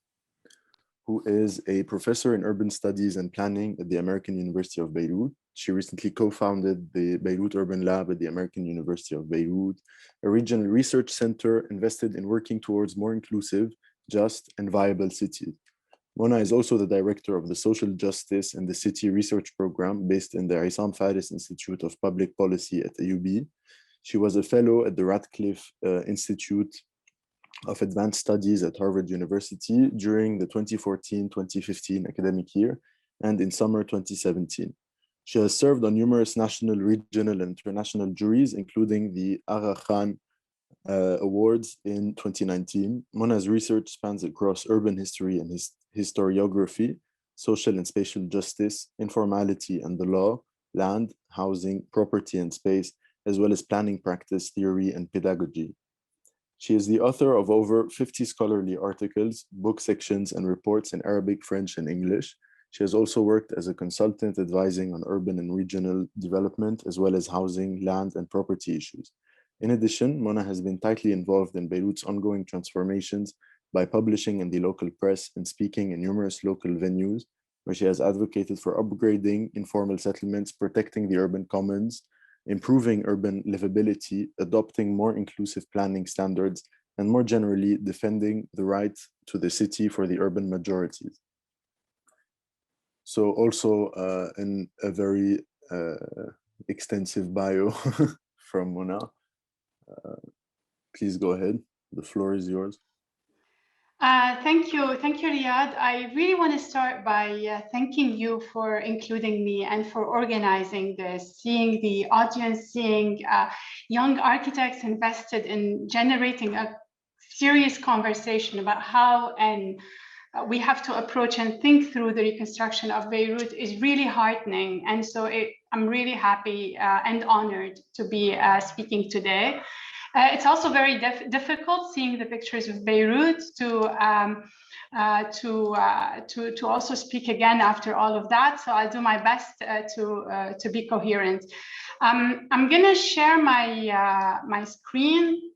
who is a professor in urban studies and planning at the American University of Beirut. She recently co-founded the Beirut Urban Lab at the American University of Beirut, a regional research center invested in working towards more inclusive, just, and viable cities. Mona is also the director of the Social Justice and the City Research Program based in the Issam Faris Institute of Public Policy at AUB. She was a fellow at the Radcliffe Institute of Advanced Studies at Harvard University during the 2014-2015 academic year and in summer 2017. She has served on numerous national, regional, and international juries, including the Aga Khan Awards in 2019. Mona's research spans across urban history and historiography, social and spatial justice, informality and the law, land, housing, property and space, as well as planning practice, theory, and pedagogy. She is the author of over 50 scholarly articles, book sections, and reports in Arabic, French, and English. She has also worked as a consultant advising on urban and regional development, as well as housing, land, and property issues. In addition, Mona has been tightly involved in Beirut's ongoing transformations by publishing in the local press and speaking in numerous local venues, where she has advocated for upgrading informal settlements, protecting the urban commons, improving urban livability, adopting more inclusive planning standards, and more generally, defending the right to the city for the urban majorities. So also in a very extensive bio from Mona. Please go ahead. The floor is yours. Thank you, Riyad. I really want to start by thanking you for including me and for organizing this, seeing the audience, seeing young architects invested in generating a serious conversation about how we have to approach and think through the reconstruction of Beirut is really heartening. And so I'm really happy and honored to be speaking today. It's also very difficult seeing the pictures of Beirut to also speak again after all of that. So I'll do my best to be coherent. I'm gonna share my screen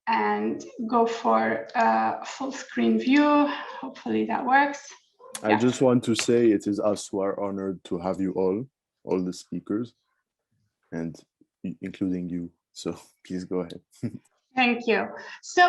and go for a full screen view. Hopefully that works. I just want to say it is us who are honored to have you all the speakers, and including you. So please go ahead. Thank you. So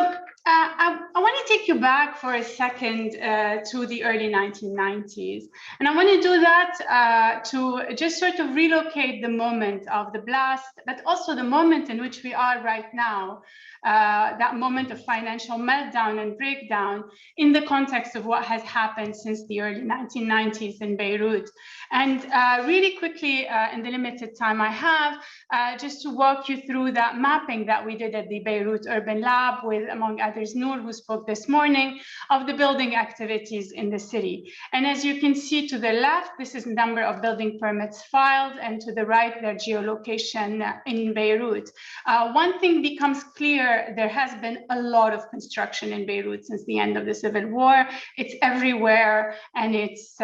I want to take you back for a second to the early 1990s. And I want to do that to just sort of relocate the moment of the blast, but also the moment in which we are right now, that moment of financial meltdown and breakdown in the context of what has happened since the early 1990s in Beirut. And really quickly, in the limited time I have, just to walk you through that mapping that we did at the Beirut Urban Lab with, among others, Noor, who spoke this morning, of the building activities in the city. And as you can see to the left, this is the number of building permits filed, and to the right, their geolocation in Beirut. One thing becomes clear, there has been a lot of construction in Beirut since the end of the civil war. It's everywhere, and it's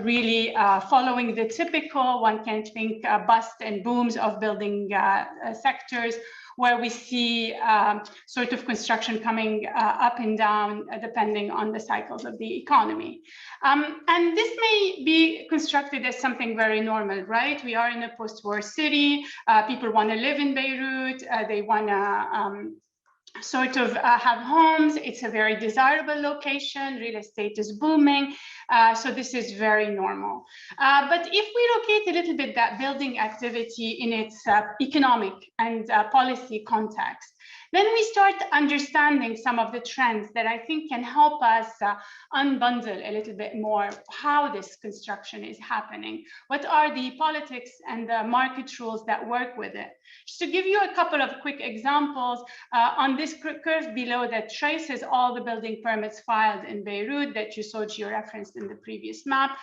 really following the typical, one can think, bust and booms of building sectors, where we see sort of construction coming up and down depending on the cycles of the economy. And this may be constructed as something very normal, right? We are in a post-war city. People want to live in Beirut. They want to sort of have homes. It's a very desirable location. Real estate is booming. So this is very normal. But if we locate a little bit that building activity in its economic and policy context, then we start understanding some of the trends that I think can help us unbundle a little bit more how this construction is happening. What are the politics and the market rules that work with it? Just to give you a couple of quick examples, on this curve below that traces all the building permits filed in Beirut that you saw geo-referenced in the previous map,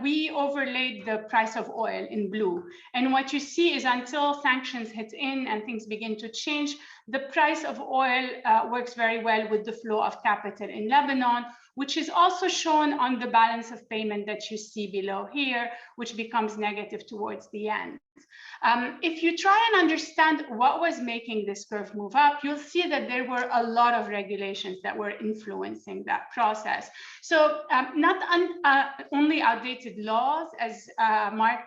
we overlaid the price of oil in blue. And what you see is until sanctions hit in and things begin to change, the price of oil works very well with the flow of capital in Lebanon, which is also shown on the balance of payment that you see below here, which becomes negative towards the end. If you try and understand what was making this curve move up, you'll see that there were a lot of regulations that were influencing that process. So not only outdated laws, as Mark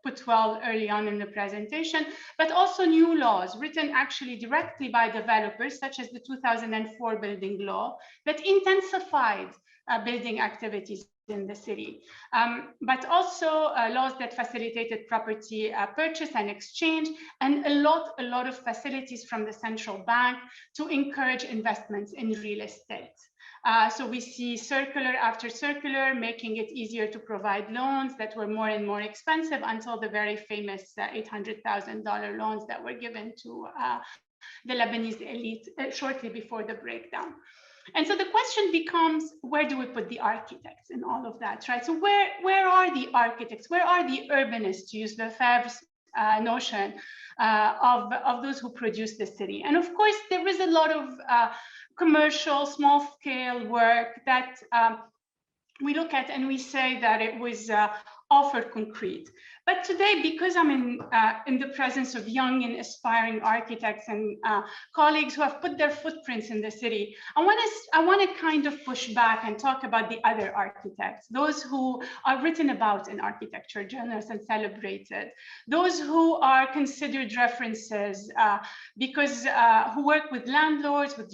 put well early on in the presentation, but also new laws written actually directly by developers, such as the 2004 building law that intensified building activities in the city, but also laws that facilitated property purchase and exchange, and a lot of facilities from the central bank to encourage investments in real estate. So we see circular after circular, making it easier to provide loans that were more and more expensive until the very famous $800,000 loans that were given to the Lebanese elite shortly before the breakdown. And so the question becomes, where do we put the architects in all of that, right? So where are the architects? Where are the urbanists, to use Lefebvre's notion of those who produce the city? And of course, there is a lot of commercial, small-scale work that we look at and we say that it was offered concrete. But today, because I'm in the presence of young and aspiring architects and colleagues who have put their footprints in the city, I want to kind of push back and talk about the other architects, those who are written about in architecture journals and celebrated, those who are considered references because who work with landlords, with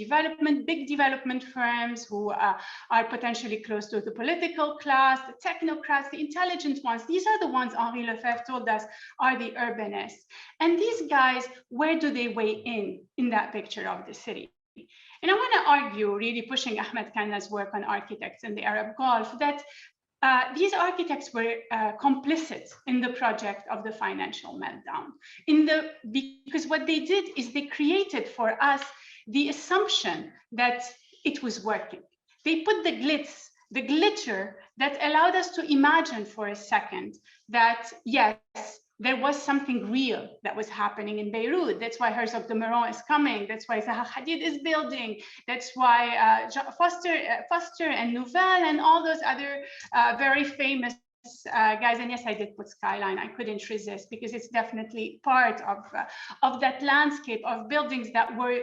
big development firms, who are potentially close to the political class, the technocrats, the intelligent ones. These are the ones Henri Lefebvre told us are the urbanists. And these guys, where do they weigh in that picture of the city? And I want to argue, really pushing Ahmed Kanna's work on architects in the Arab Gulf, that these architects were complicit in the project of the financial meltdown. Because what they did is they created for us the assumption that it was working. They put the glitz, the glitter that allowed us to imagine for a second that, yes, there was something real that was happening in Beirut. That's why Herzog de Meuron is coming. That's why Zaha Hadid is building. That's why Foster and Nouvelle and all those other very famous guys. And yes, I did put Skyline. I couldn't resist because it's definitely part of that landscape of buildings that were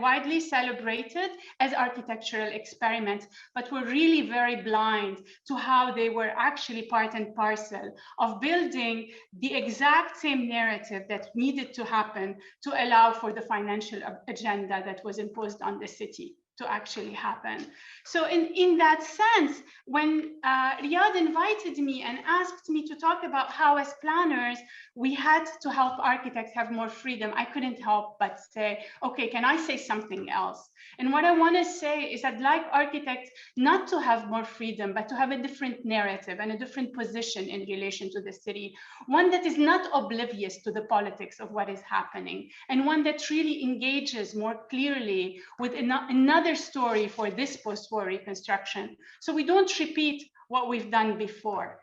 widely celebrated as architectural experiments, but were really very blind to how they were actually part and parcel of building the exact same narrative that needed to happen to allow for the financial agenda that was imposed on the city to actually happen. So in that sense, when Riyad invited me and asked me to talk about how as planners, we had to help architects have more freedom, I couldn't help but say, okay, can I say something else? And what I want to say is I'd like architects not to have more freedom, but to have a different narrative and a different position in relation to the city, one that is not oblivious to the politics of what is happening, and one that really engages more clearly with another story for this post-war reconstruction. So we don't repeat what we've done before.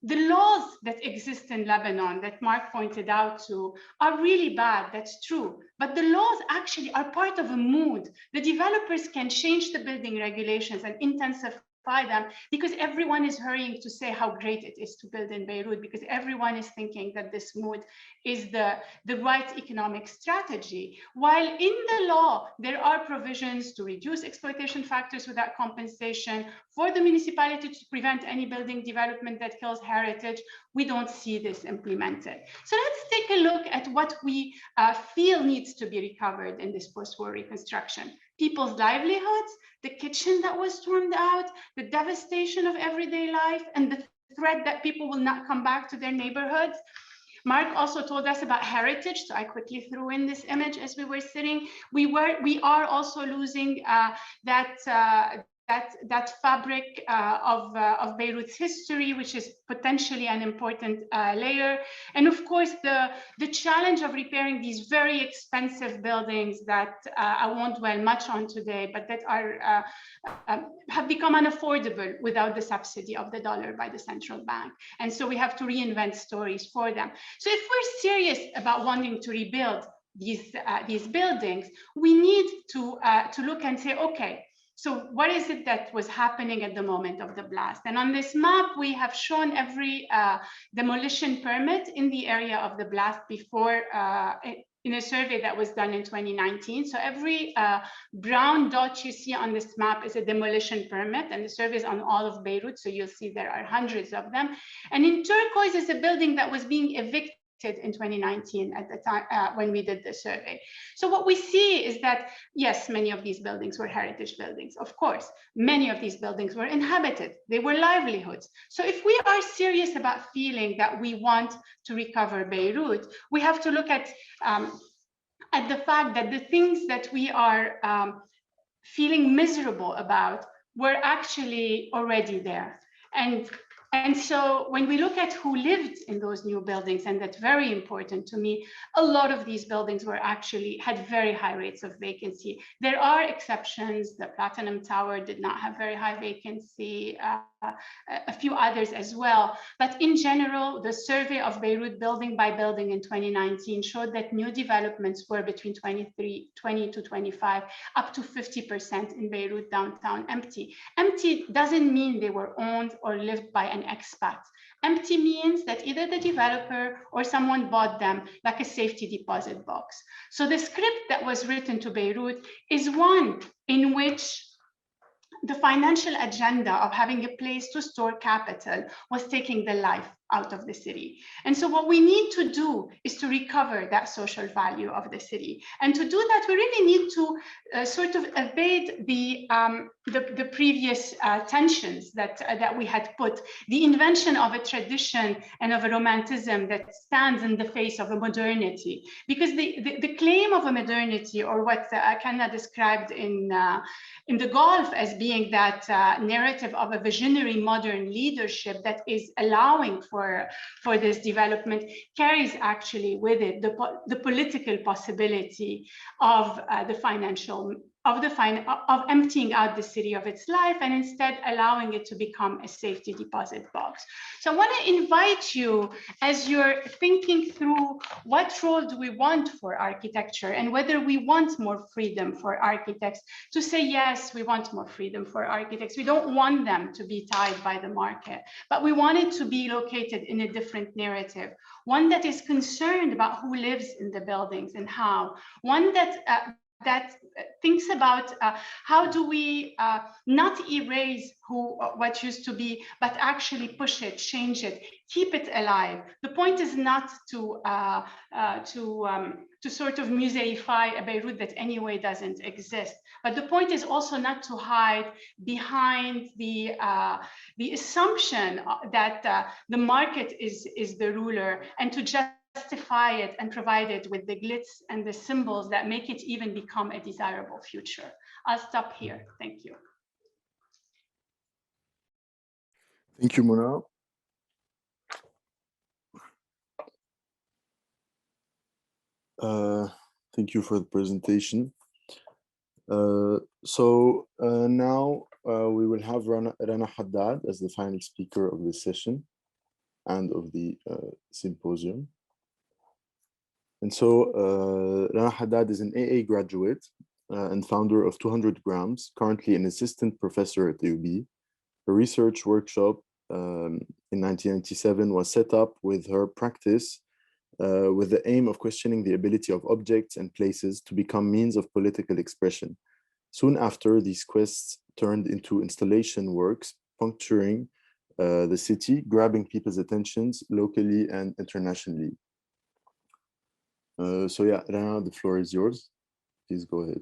The laws that exist in Lebanon that Mark pointed out to are really bad, that's true. But the laws actually are part of a mood. The developers can change the building regulations and intensify them because everyone is hurrying to say how great it is to build in Beirut, because everyone is thinking that this mood is the right economic strategy. While in the law, there are provisions to reduce exploitation factors without compensation, for the municipality to prevent any building development that kills heritage, we don't see this implemented. So let's take a look at what we feel needs to be recovered in this post-war reconstruction. People's livelihoods, the kitchen that was stormed out, the devastation of everyday life, and the threat that people will not come back to their neighborhoods. Mark also told us about heritage, so I quickly threw in this image as we were sitting. We are also losing that fabric of Beirut's history, which is potentially an important layer. And of course, the challenge of repairing these very expensive buildings that I won't dwell much on today, but that are have become unaffordable without the subsidy of the dollar by the central bank. And so we have to reinvent stories for them. So if we're serious about wanting to rebuild these buildings, we need to look and say, okay, so what is it that was happening at the moment of the blast? And on this map, we have shown every demolition permit in the area of the blast before in a survey that was done in 2019. So every brown dot you see on this map is a demolition permit, and the survey is on all of Beirut. So you'll see there are hundreds of them. And in turquoise is a building that was being evicted in 2019 at the time when we did the survey. So what we see is that, yes, many of these buildings were heritage buildings. Of course, many of these buildings were inhabited. They were livelihoods. So if we are serious about feeling that we want to recover Beirut, we have to look at the fact that the things that we are feeling miserable about were actually already there. And so when we look at who lived in those new buildings, and that's very important to me, a lot of these buildings had very high rates of vacancy. There are exceptions. The Platinum Tower did not have very high vacancy, a few others as well. But in general, the survey of Beirut building by building in 2019 showed that new developments were between 20 to 25, up to 50% in Beirut downtown empty. Empty doesn't mean they were owned or lived by an expats. Empty means that either the developer or someone bought them, like a safety deposit box. So the script that was written to Beirut is one in which the financial agenda of having a place to store capital was taking the life out of the city. And so what we need to do is to recover that social value of the city. And to do that, we really need to sort of evade the previous tensions that we had put, the invention of a tradition and of a romanticism that stands in the face of a modernity. Because the claim of a modernity, or what Kanna described in the Gulf as being that narrative of a visionary modern leadership that is allowing for this development, carries actually with it the political possibility of of emptying out the city of its life and instead allowing it to become a safety deposit box. So I want to invite you, as you're thinking through what role do we want for architecture and whether we want more freedom for architects, to say, yes, we want more freedom for architects. We don't want them to be tied by the market, but we want it to be located in a different narrative, one that is concerned about who lives in the buildings and how, one that thinks about how do we not erase what used to be, but actually push it, change it, keep it alive. The point is not to sort of museify a Beirut that anyway doesn't exist, but the point is also not to hide behind the assumption that the market is the ruler, and to justify it and provide it with the glitz and the symbols that make it even become a desirable future. I'll stop here. Thank you. Thank you, Mona. Thank you for the presentation. Now we will have Rana Haddad as the final speaker of this session and of the symposium. And so Rana Haddad is an AA graduate and founder of 200 Grams, currently an assistant professor at the UB. Her research workshop in 1997 was set up with her practice with the aim of questioning the ability of objects and places to become means of political expression. Soon after, these quests turned into installation works, puncturing the city, grabbing people's attentions locally and internationally. So yeah, Rana, the floor is yours. Please go ahead.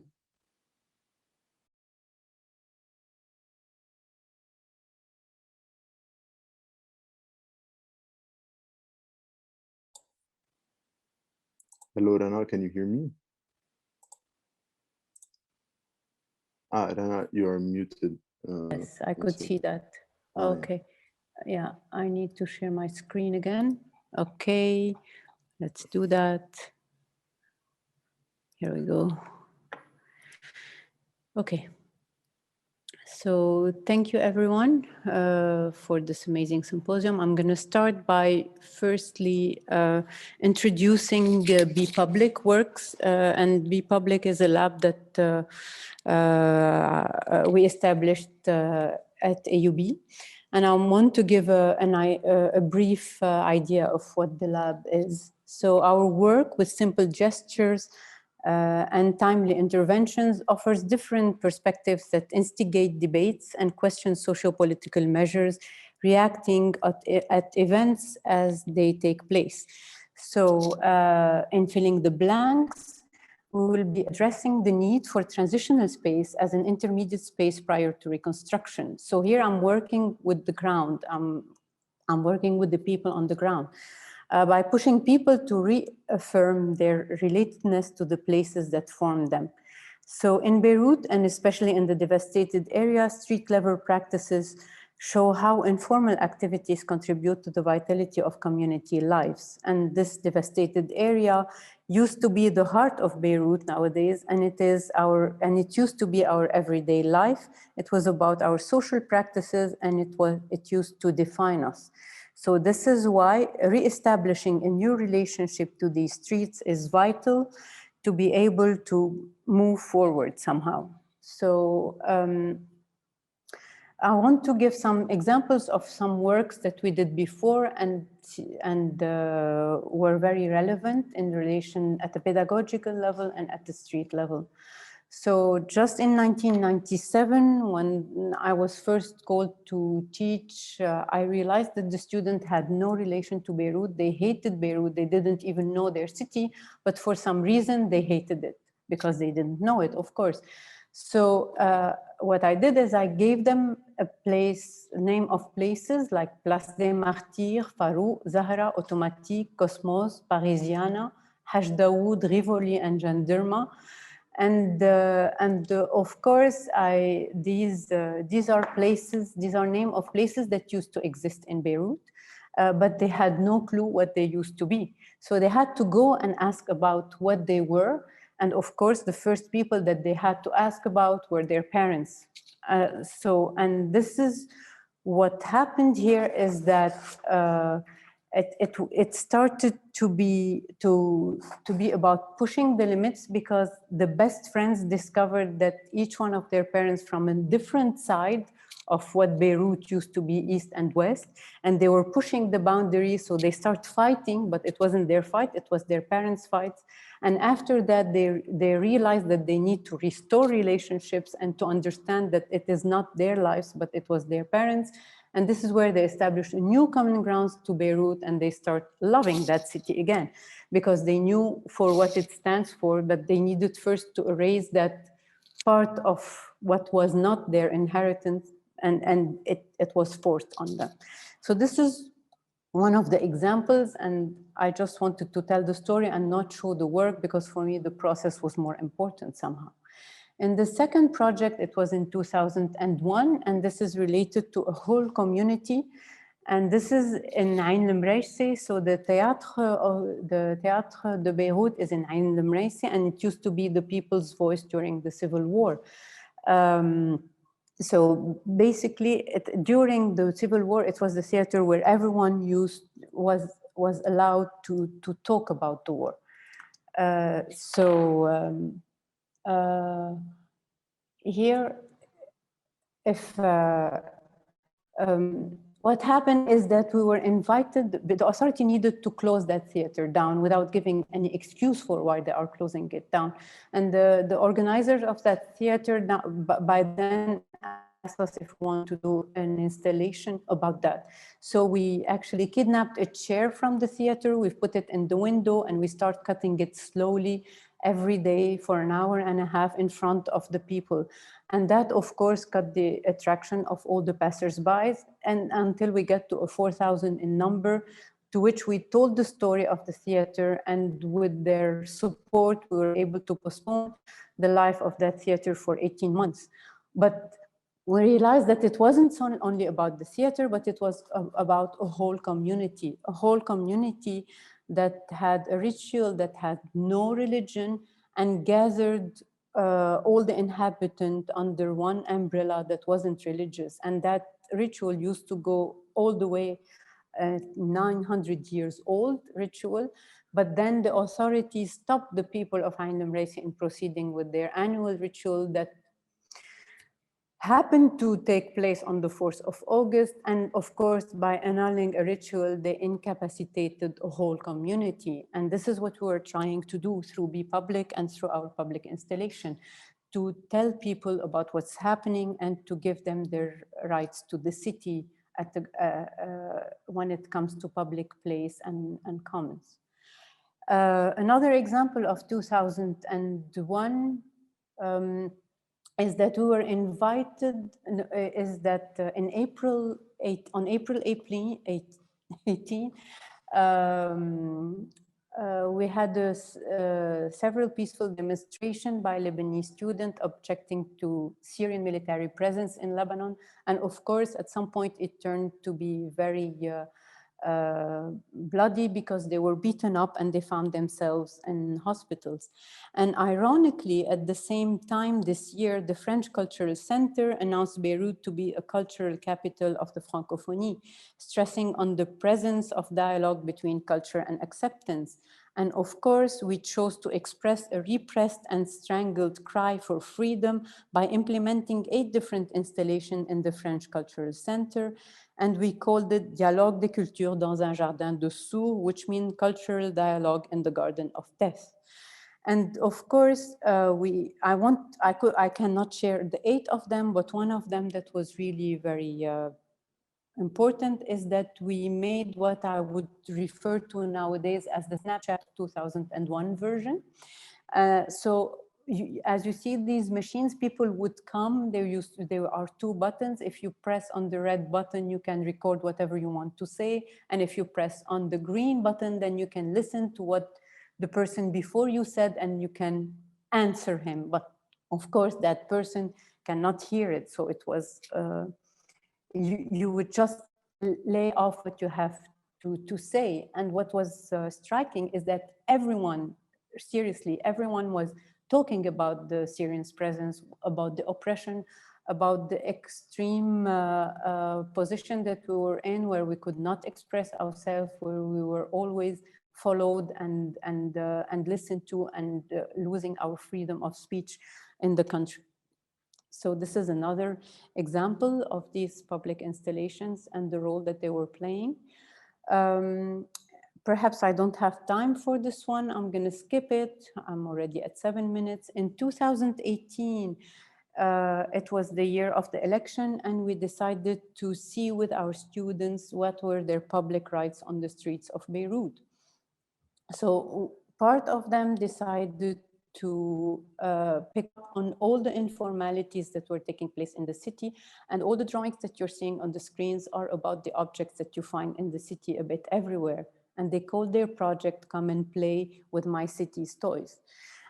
Hello, Rana, can you hear me? Rana, you are muted. Yes, I could see that. Okay. Yeah, I need to share my screen again. Okay, let's do that. Here we go. Okay. So thank you, everyone, for this amazing symposium. I'm going to start by firstly introducing the Be Public works. And Be Public is a lab that we established at AUB. And I want to give a brief idea of what the lab is. So our work with simple gestures and timely interventions offers different perspectives that instigate debates and question socio-political measures, reacting at events as they take place. So in filling the blanks, we will be addressing the need for transitional space as an intermediate space prior to reconstruction. So here I'm working with the ground. I'm working with the people on the ground. By pushing people to reaffirm their relatedness to the places that form them. So in Beirut, and especially in the devastated area, street-level practices show how informal activities contribute to the vitality of community lives. And this devastated area used to be the heart of Beirut nowadays, and it used to be our everyday life. It was about our social practices, and it used to define us. So this is why reestablishing a new relationship to these streets is vital to be able to move forward somehow. So I want to give some examples of some works that we did before and were very relevant in relation at the pedagogical level and at the street level. So just in 1997, when I was first called to teach, I realized that the students had no relation to Beirut. They hated Beirut. They didn't even know their city, but for some reason they hated it because they didn't know it, of course. So what I did is I gave them a name of places like Place des Martyrs, Farouk, Zahra, Automatique, Cosmos, Parisiana, Haj Daoud, Rivoli, and Gendarme. And of course, these are places, these are names of places that used to exist in Beirut, but they had no clue what they used to be. So they had to go and ask about what they were. And of course, the first people that they had to ask about were their parents. And this is what happened here is that it started to be about pushing the limits, because the best friends discovered that each one of their parents from a different side of what Beirut used to be, east and west, and they were pushing the boundaries. So they start fighting, but it wasn't their fight, it was their parents' fight. And after that, they realized that they need to restore relationships and to understand that it is not their lives, but it was their parents. And this is where they established a new common grounds to Beirut, and they start loving that city again, because they knew for what it stands for, but they needed first to erase that part of what was not their inheritance, and it was forced on them. So this is one of the examples, and I just wanted to tell the story and not show the work, because for me the process was more important somehow. In the second project, it was in 2001, and this is related to a whole community. And this is in Ain al-Mraisi. So the Théâtre de Beirut is in Ain al-Mraisi, and it used to be the people's voice during the Civil War. So basically, during the Civil War, it was the theater where everyone was allowed to talk about the war. Here, what happened is that we were invited, the authority needed to close that theater down without giving any excuse for why they are closing it down. And the organizers of that theater by then asked us if we want to do an installation about that. So we actually kidnapped a chair from the theater, we've put it in the window, and we start cutting it slowly every day for an hour and a half in front of the people. And that, of course, cut the attraction of all the passersby, and until we get to a 4,000 in number, to which we told the story of the theater, and with their support, we were able to postpone the life of that theater for 18 months. But we realized that it wasn't only about the theater, but it was about a whole community that had a ritual, that had no religion, and gathered all the inhabitants under one umbrella that wasn't religious. And that ritual used to go all the way 900 years old ritual. But then the authorities stopped the people of Ain al-Mraisi in proceeding with their annual ritual that happened to take place on the 4th of August. And of course, by annulling a ritual, they incapacitated a whole community. And this is what we were trying to do through Be Public and through our public installation, to tell people about what's happening and to give them their rights to the city at the, when it comes to public place and commons. Another example of 2001, is that we were invited, is that on April 18, we had several peaceful demonstrations by Lebanese students objecting to Syrian military presence in Lebanon. And of course, at some point, it turned to be very bloody, because they were beaten up and they found themselves in hospitals. And ironically, at the same time this year, the French Cultural Center announced Beirut to be a cultural capital of the Francophonie, stressing on the presence of dialogue between culture and acceptance. And of course, we chose to express a repressed and strangled cry for freedom by implementing 8 different installations in the French Cultural Center. And we called it Dialogue de culture dans un jardin de Sous, which means cultural dialogue in the garden of death. And of course, I cannot share the 8 of them, but one of them that was really very important is that we made what I would refer to nowadays as the Snapchat 2001 version. As you see these machines, people would come, there are 2 buttons. If you press on the red button, you can record whatever you want to say. And if you press on the green button, then you can listen to what the person before you said, and you can answer him. But of course, that person cannot hear it. So it was, you would just lay off what you have to say. And what was striking is that everyone, seriously, everyone was talking about the Syrians' presence, about the oppression, about the extreme position that we were in, where we could not express ourselves, where we were always followed and listened to, and losing our freedom of speech in the country. So this is another example of these public installations and the role that they were playing. Perhaps I don't have time for this one. I'm going to skip it. I'm already at 7 minutes. In 2018, it was the year of the election, and we decided to see with our students what were their public rights on the streets of Beirut. So part of them decided to pick up on all the informalities that were taking place in the city, and all the drawings that you're seeing on the screens are about the objects that you find in the city a bit everywhere. And they called their project Come and Play with My City's Toys.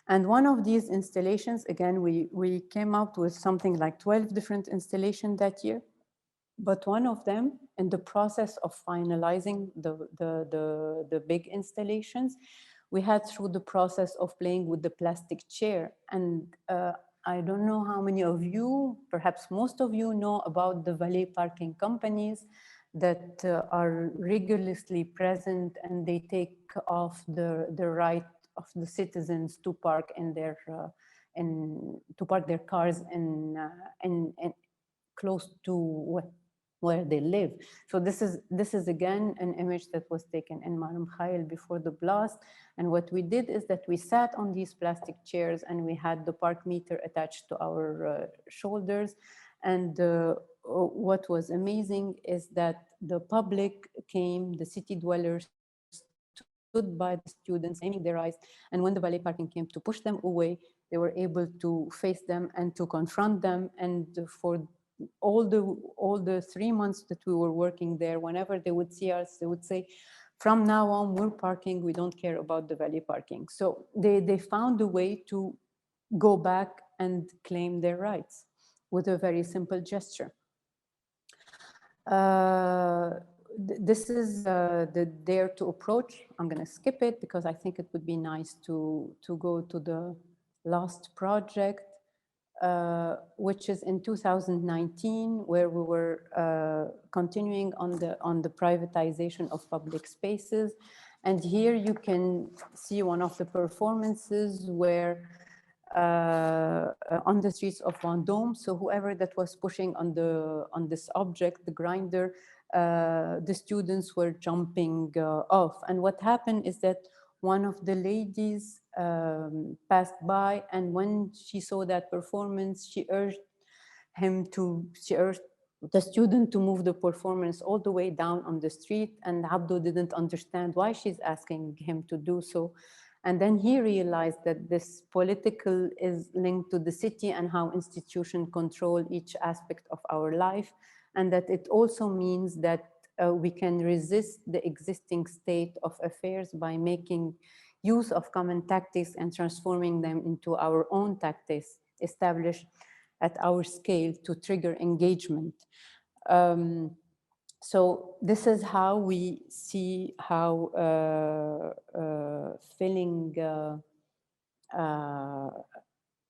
And one of these installations, again, we came out with something like 12 different installations that year. But one of them, in the process of finalizing the big installations, we had through the process of playing with the plastic chair. And I don't know how many of you, perhaps most of you, know about the valet parking companies that are rigorously present, and they take off the right of the citizens to park in their to park their cars in close to where they live. So this is again an image that was taken in Mar Mikhael before the blast. And what we did is that we sat on these plastic chairs, and we had the park meter attached to our shoulders. And what was amazing is that the public came, the city dwellers stood by the students, aiming their eyes. And when the valet parking came to push them away, they were able to face them and to confront them. And for all the 3 months that we were working there, whenever they would see us, they would say, from now on, we're parking, we don't care about the valet parking. So they found a way to go back and claim their rights with a very simple gesture. This is the Dare to Approach. I'm going to skip it because I think it would be nice to go to the last project, which is in 2019, where we were continuing on the privatization of public spaces. And here you can see one of the performances where on the streets of Vendôme, so whoever that was pushing on this object, the grinder, the students were jumping off. And what happened is that one of the ladies passed by, and when she saw that performance, she urged the student to move the performance all the way down on the street, and Abdo didn't understand why she's asking him to do so. And then he realized that this political is linked to the city and how institutions control each aspect of our life, and that it also means that we can resist the existing state of affairs by making use of common tactics and transforming them into our own tactics established at our scale to trigger engagement. So this is how we see how filling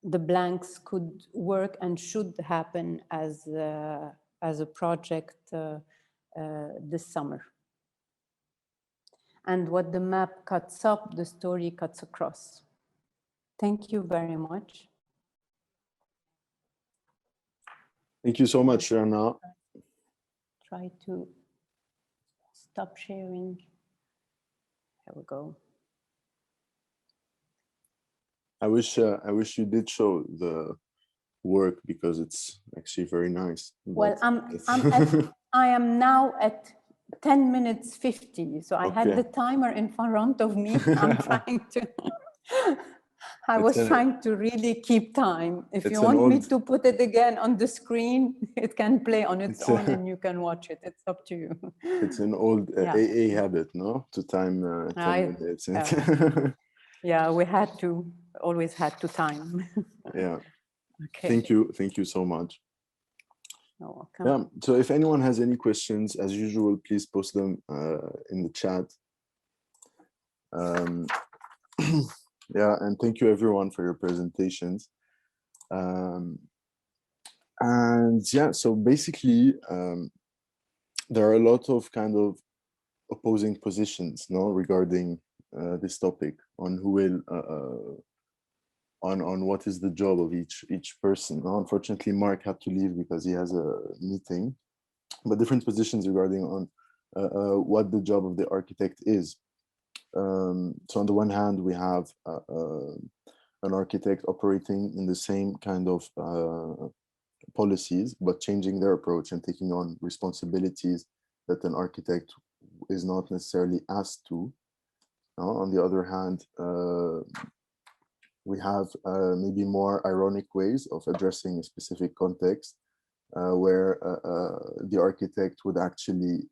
the blanks could work and should happen as a project this summer. And what the map cuts up, the story cuts across. Thank you very much. Thank you so much, Rana. Try to stop sharing. Here we go. I wish you did show the work because it's actually very nice. Well, I am now at 10 minutes 50. So I had the timer in front of me. I'm trying to, I was trying to really keep time. If you want me to put it again on the screen, it can play on its own and you can watch it. It's up to you. It's an old AA habit, no? To time 10 minutes. Yeah, we had to, always had to time. Yeah. Okay. Thank you so much. You're welcome. Yeah, so if anyone has any questions, as usual, please post them in the chat. Yeah, and thank you everyone for your presentations. And yeah, so basically, there are a lot of kind of opposing positions, no, regarding this topic on who will on what is the job of each person. No? Unfortunately, Mark had to leave because he has a meeting, but different positions regarding on what the job of the architect is. So on the one hand, we have an architect operating in the same kind of policies, but changing their approach and taking on responsibilities that an architect is not necessarily asked to. On the other hand, we have maybe more ironic ways of addressing a specific context where the architect would actually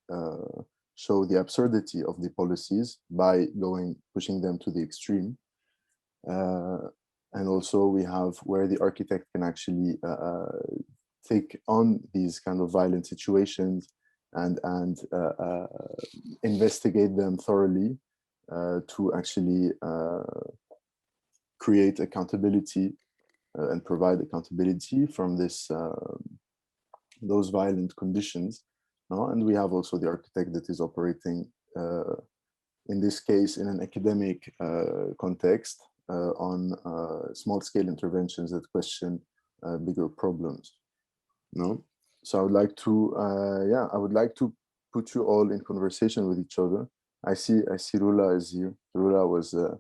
show the absurdity of the policies by pushing them to the extreme. And also we have where the architect can actually take on these kind of violent situations and investigate them thoroughly to actually create accountability and provide accountability from those violent conditions. No? And we have also the architect that is operating, in this case, in an academic context on small-scale interventions that question bigger problems. No? So I would like to, I would like to put you all in conversation with each other. I see Rula is here. Rula was a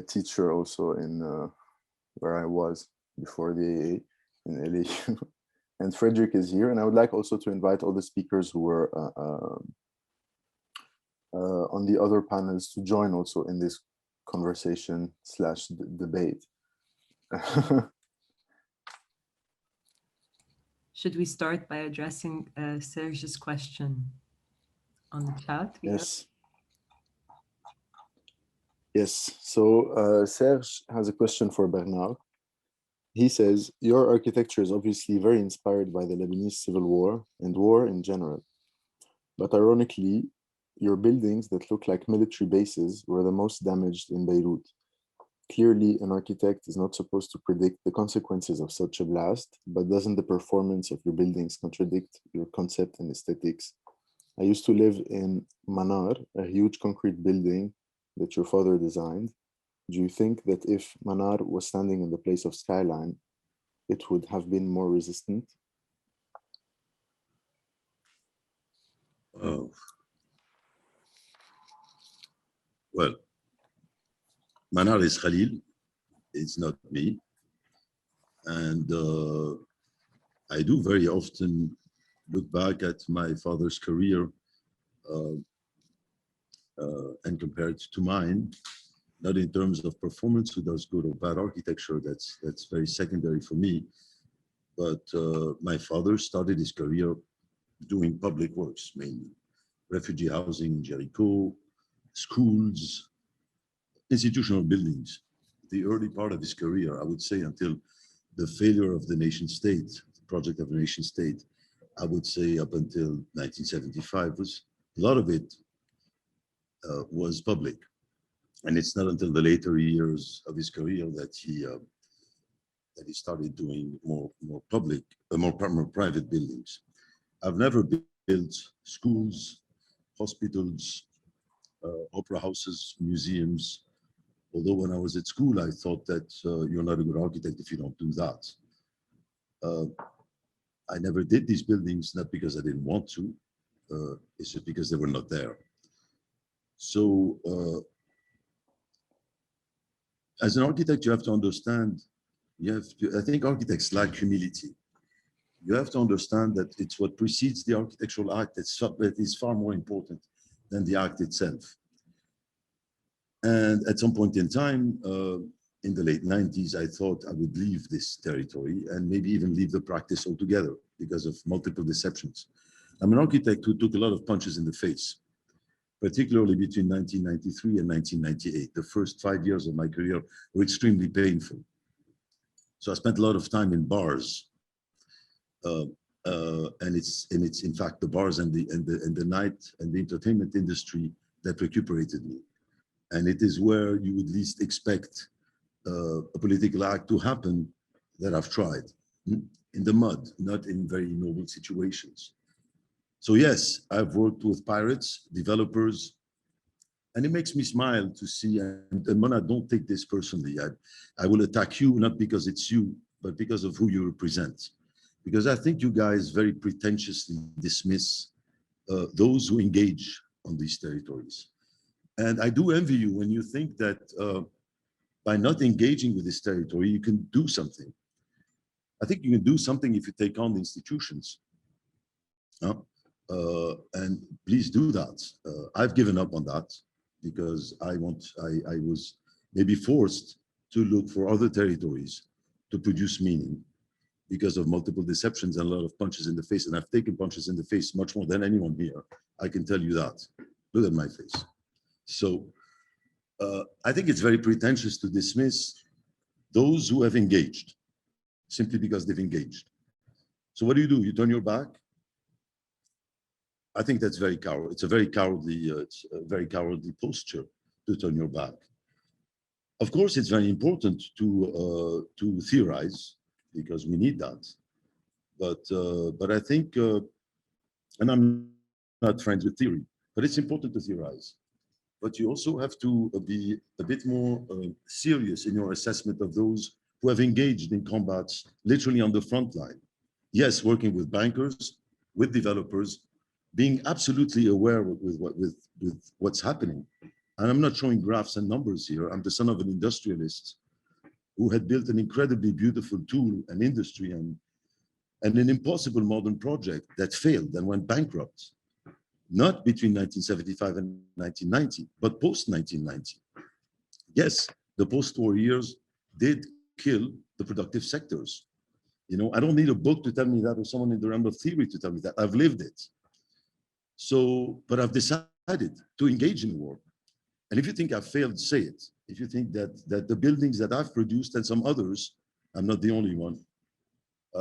teacher also in where I was before the AA in LA. And Frederick is here. And I would like also to invite all the speakers who were on the other panels to join also in this conversation / debate. Should we start by addressing Serge's question on the chat? Yes. Yes, so Serge has a question for Bernard. He says, your architecture is obviously very inspired by the Lebanese civil war and war in general. But ironically, your buildings that look like military bases were the most damaged in Beirut. Clearly, an architect is not supposed to predict the consequences of such a blast, but doesn't the performance of your buildings contradict your concept and aesthetics? I used to live in Manar, a huge concrete building that your father designed. Do you think that if Manar was standing in the place of Skyline, it would have been more resistant? Well, Manar is Khalil, it's not me. And I do very often look back at my father's career and compare it to mine, not in terms of performance, who does good or bad architecture, that's very secondary for me. But my father started his career doing public works, mainly refugee housing in Jericho, schools, institutional buildings. The early part of his career, I would say, until the failure of the nation state, the project of the nation state, I would say up until 1975, was a lot of it was public. And it's not until the later years of his career that he started doing more public, more private buildings. I've never built schools, hospitals, opera houses, museums. Although when I was at school, I thought that you're not a good architect if you don't do that. I never did these buildings, not because I didn't want to, it's just because they were not there. So as an architect, you have to understand, I think architects lack humility. You have to understand that it's what precedes the architectural act that is far more important than the act itself. And at some point in time, in the late 90s, I thought I would leave this territory and maybe even leave the practice altogether because of multiple deceptions. I'm an architect who took a lot of punches in the face, particularly between 1993 and 1998. The first 5 years of my career were extremely painful. So I spent a lot of time in bars. And it's in fact the bars and the night and the entertainment industry that recuperated me. And it is where you would least expect a political act to happen that I've tried, in the mud, not in very noble situations. So yes, I've worked with pirates, developers, and it makes me smile to see, and Mona, don't take this personally. I will attack you, not because it's you, but because of who you represent. Because I think you guys very pretentiously dismiss those who engage on these territories. And I do envy you when you think that by not engaging with this territory, you can do something. I think you can do something if you take on the institutions. And please do that. I've given up on that because I was maybe forced to look for other territories to produce meaning because of multiple deceptions and a lot of punches in the face. And I've taken punches in the face much more than anyone here. I can tell you that. Look at my face. So I think it's very pretentious to dismiss those who have engaged simply because they've engaged. So what do? You turn your back? I think that's very cowardly. It's a very cowardly posture to turn your back. Of course, it's very important to theorize because we need that. But I think, and I'm not friends with theory, but it's important to theorize. But you also have to be a bit more serious in your assessment of those who have engaged in combats literally on the front line. Yes, working with bankers, with developers, being absolutely aware with what's happening. And I'm not showing graphs and numbers here. I'm the son of an industrialist who had built an incredibly beautiful tool and industry and an impossible modern project that failed and went bankrupt. Not between 1975 and 1990, but post-1990. Yes, the post-war years did kill the productive sectors. You know, I don't need a book to tell me that or someone in the realm of theory to tell me that. I've lived it. So, but I've decided to engage in the war. And if you think I've failed, say it. If you think that the buildings that I've produced and some others, I'm not the only one,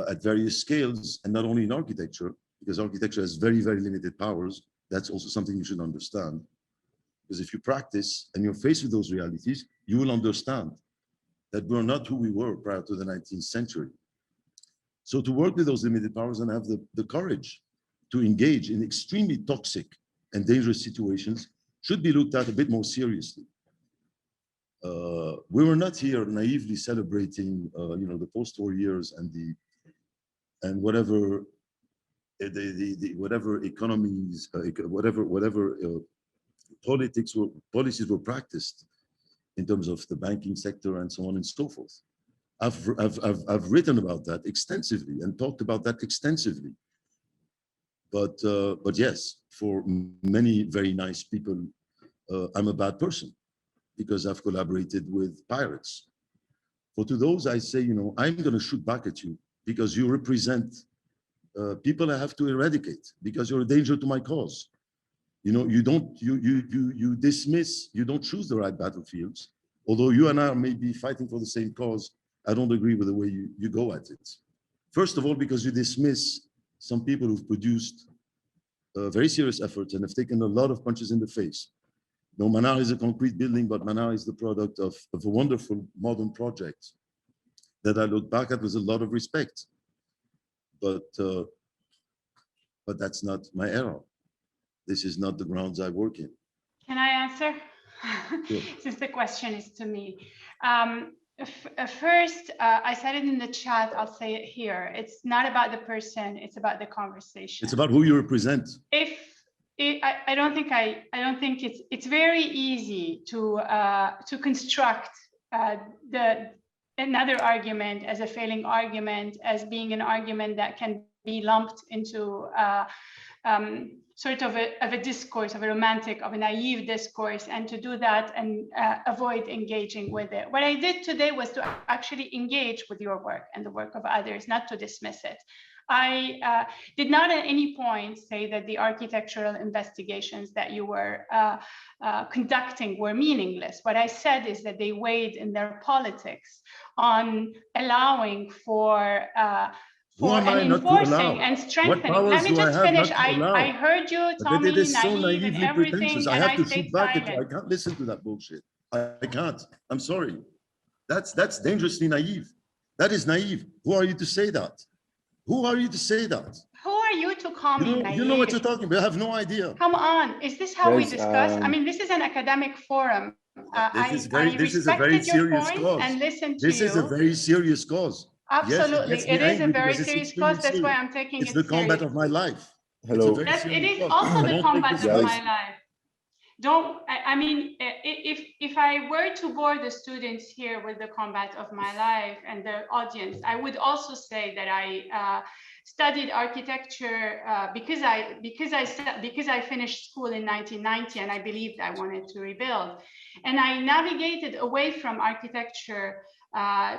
at various scales, and not only in architecture, because architecture has very, very limited powers. That's also something you should understand. Because if you practice and you're faced with those realities, you will understand that we're not who we were prior to the 19th century. So to work with those limited powers and have the courage to engage in extremely toxic and dangerous situations should be looked at a bit more seriously. We were not here naively celebrating, the post-war years and whatever whatever economies, whatever policies were practiced in terms of the banking sector and so on and so forth. I've written about that extensively and talked about that extensively. But yes, for many very nice people, I'm a bad person because I've collaborated with pirates. For to those I say, I'm going to shoot back at you because you represent people I have to eradicate because you're a danger to my cause. You dismiss, you don't choose the right battlefields. Although you and I may be fighting for the same cause, I don't agree with the way you go at it. First of all, because you dismiss some people who've produced very serious efforts and have taken a lot of punches in the face. No, Manar is a concrete building, but Manar is the product of a wonderful modern project that I look back at with a lot of respect. But that's not my era. This is not the grounds I work in. Can I answer? Sure. Since the question is to me. First, I said it in the chat, I'll say it here. It's not about the person, it's about the conversation. It's about who you represent. I don't think it's very easy to construct another argument as a failing argument, as being an argument that can be lumped into sort of a discourse, of a naive discourse, and to do that and avoid engaging with it. What I did today was to actually engage with your work and the work of others, not to dismiss it. I did not at any point say that the architectural investigations that you were conducting were meaningless. What I said is that they weighed in their politics on allowing for and enforcing and strengthening. Let me just finish. I heard you tell me naive and everything, I and have to stayed shoot back silent. at you. I can't listen to that bullshit. I can't. I'm sorry. That's dangerously naive. That is naive. Who are you to say that? Who are you to say that? Who are you to call me naive? You know what you're talking about. I have no idea. Come on. Is this how we discuss? I mean, this is an academic forum. This is a very serious cause. And listened to this is a very serious cause. Absolutely, yes, it is a very serious cause. That's why I'm taking it. It's the combat of my life. Hello. It is also the combat of my life. I mean, if I were to bore the students here with the combat of my life and the audience, I would also say that I studied architecture because I finished school in 1990 and I believed I wanted to rebuild, and I navigated away from architecture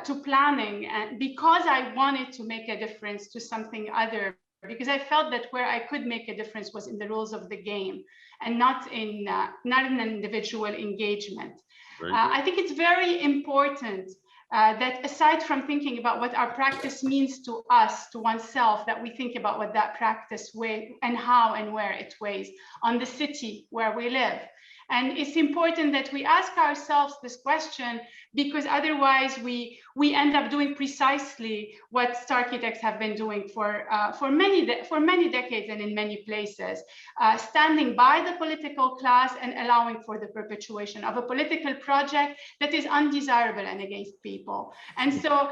to planning, and because I wanted to make a difference to something other, because I felt that where I could make a difference was in the rules of the game and not in an individual engagement. I think it's very important that aside from thinking about what our practice means to us, to oneself, that we think about what that practice weighs and how and where it weighs on the city where we live. And it's important that we ask ourselves this question, because otherwise we end up doing precisely what architects have been doing for many decades and in many places, standing by the political class and allowing for the perpetuation of a political project that is undesirable and against people. And so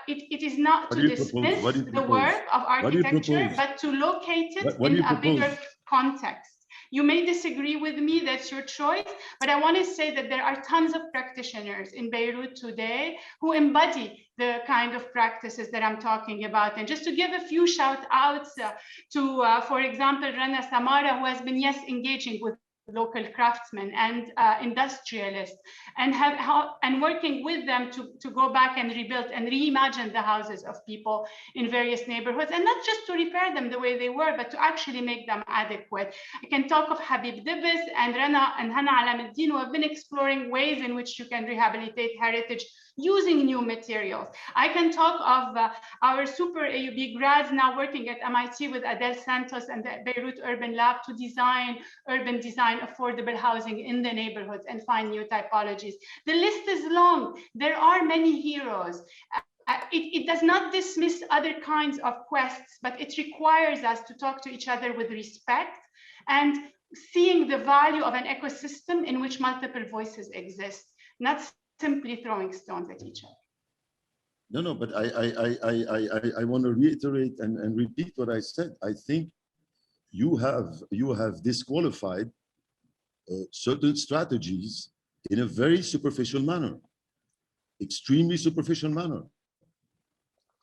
it is not to dismiss the work of architecture, but to locate it in a bigger context. You may disagree with me, that's your choice, but I want to say that there are tons of practitioners in Beirut today who embody the kind of practices that I'm talking about. And just to give a few shout outs to, for example, Rana, who has been, engaging with local craftsmen and industrialists, and working with them to go back and rebuild and reimagine the houses of people in various neighborhoods, and not just to repair them the way they were, but to actually make them adequate. I can talk of Habib Dibis and Rana and Hana Alamuddin, who have been exploring ways in which you can rehabilitate heritage using new materials. I can talk of our super AUB grads now working at MIT with Adel Santos and the Beirut Urban Lab to urban design affordable housing in the neighborhoods and find new typologies. The list is long. There are many heroes. It does not dismiss other kinds of quests, but it requires us to talk to each other with respect and seeing the value of an ecosystem in which multiple voices exist, not simply throwing stones at each other. No, but I want to reiterate and repeat what I said. I think you have disqualified certain strategies in a very superficial manner, extremely superficial manner.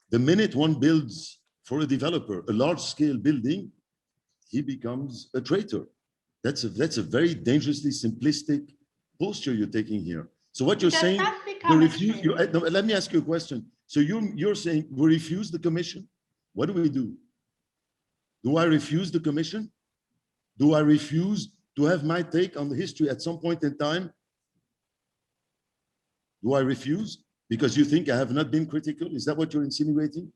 The minute one builds for a developer a large-scale building, he becomes a traitor. That's a very dangerously simplistic posture you're taking here. So what you're saying, let me ask you a question. So you're saying we refuse the commission? What do we do? Do I refuse the commission? Do I refuse to have my take on the history at some point in time? Do I refuse? Because you think I have not been critical? Is that what you're insinuating?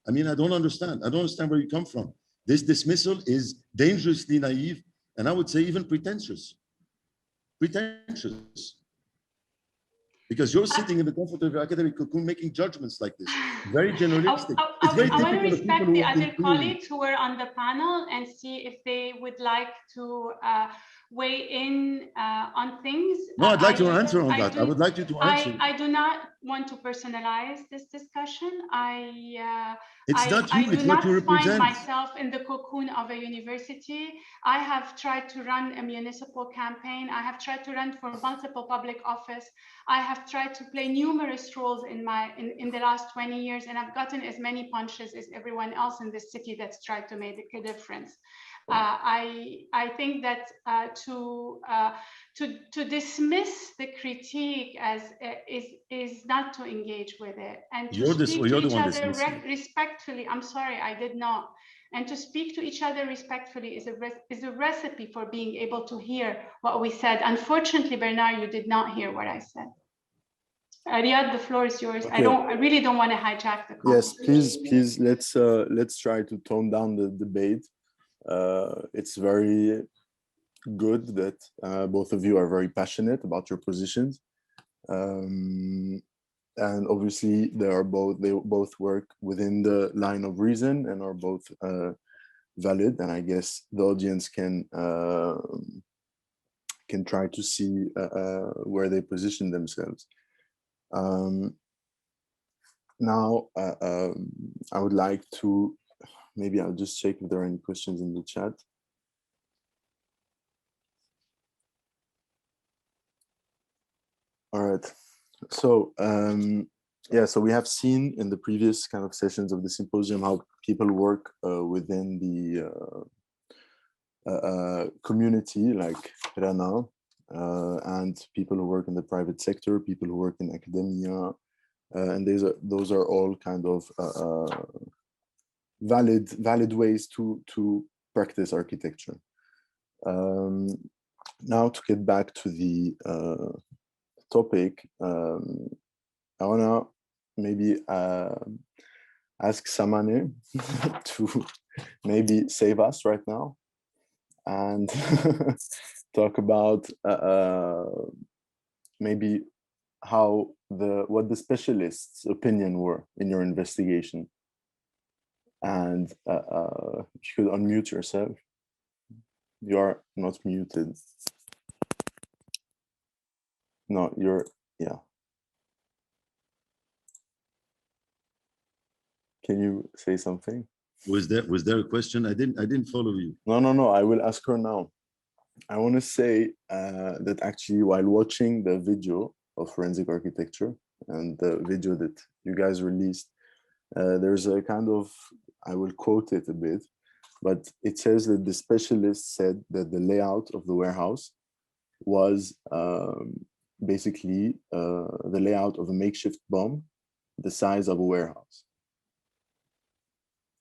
I mean, I don't understand. I don't understand where you come from. This dismissal is dangerously naive, and I would say even pretentious. Pretentious. Because you're sitting in the comfort of your academic cocoon making judgments like this. Very generalistic. I want to respect the other colleagues who were on the panel and see if they would like to weigh in on things. No, I'd like your answer on that. I would like you to answer. I do not want to personalize this discussion. It's not you, I do it's what not you find represent. myself in the cocoon of a university. I have tried to run a municipal campaign. I have tried to run for multiple public office. I have tried to play numerous roles in the last 20 years, and I've gotten as many punches as everyone else in this city that's tried to make a difference. I think that to dismiss the critique as is not to engage with it, and to speak to each other respectfully. I'm sorry, I did not. And to speak to each other respectfully is a recipe for being able to hear what we said. Unfortunately, Bernard, you did not hear what I said. Riyad, the floor is yours. Okay. I really don't want to hijack the conversation. Yes, please. Let's try to tone down the debate. It's very good that both of you are very passionate about your positions, and obviously they both work within the line of reason and are both valid. And I guess the audience can try to see where they position themselves. Now, I would like to, maybe I'll just check if there are any questions in the chat. All right. So, yeah, so we have seen in the previous kind of sessions of the symposium how people work within the community, like Rana, and people who work in the private sector, people who work in academia, and those are all kind of valid ways to practice architecture. Now, to get back to the topic, I wanna maybe ask Samaneh to maybe save us right now and talk about maybe what the specialists' opinion were in your investigation. And if you could unmute yourself. You are not muted. No, you're, yeah. Can you say something? Was there a question? I didn't follow you. No, I will ask her now. I want to say that actually while watching the video of forensic architecture and the video that you guys released, there's a kind of, I will quote it a bit, but it says that the specialist said that the layout of the warehouse was basically the layout of a makeshift bomb, the size of a warehouse.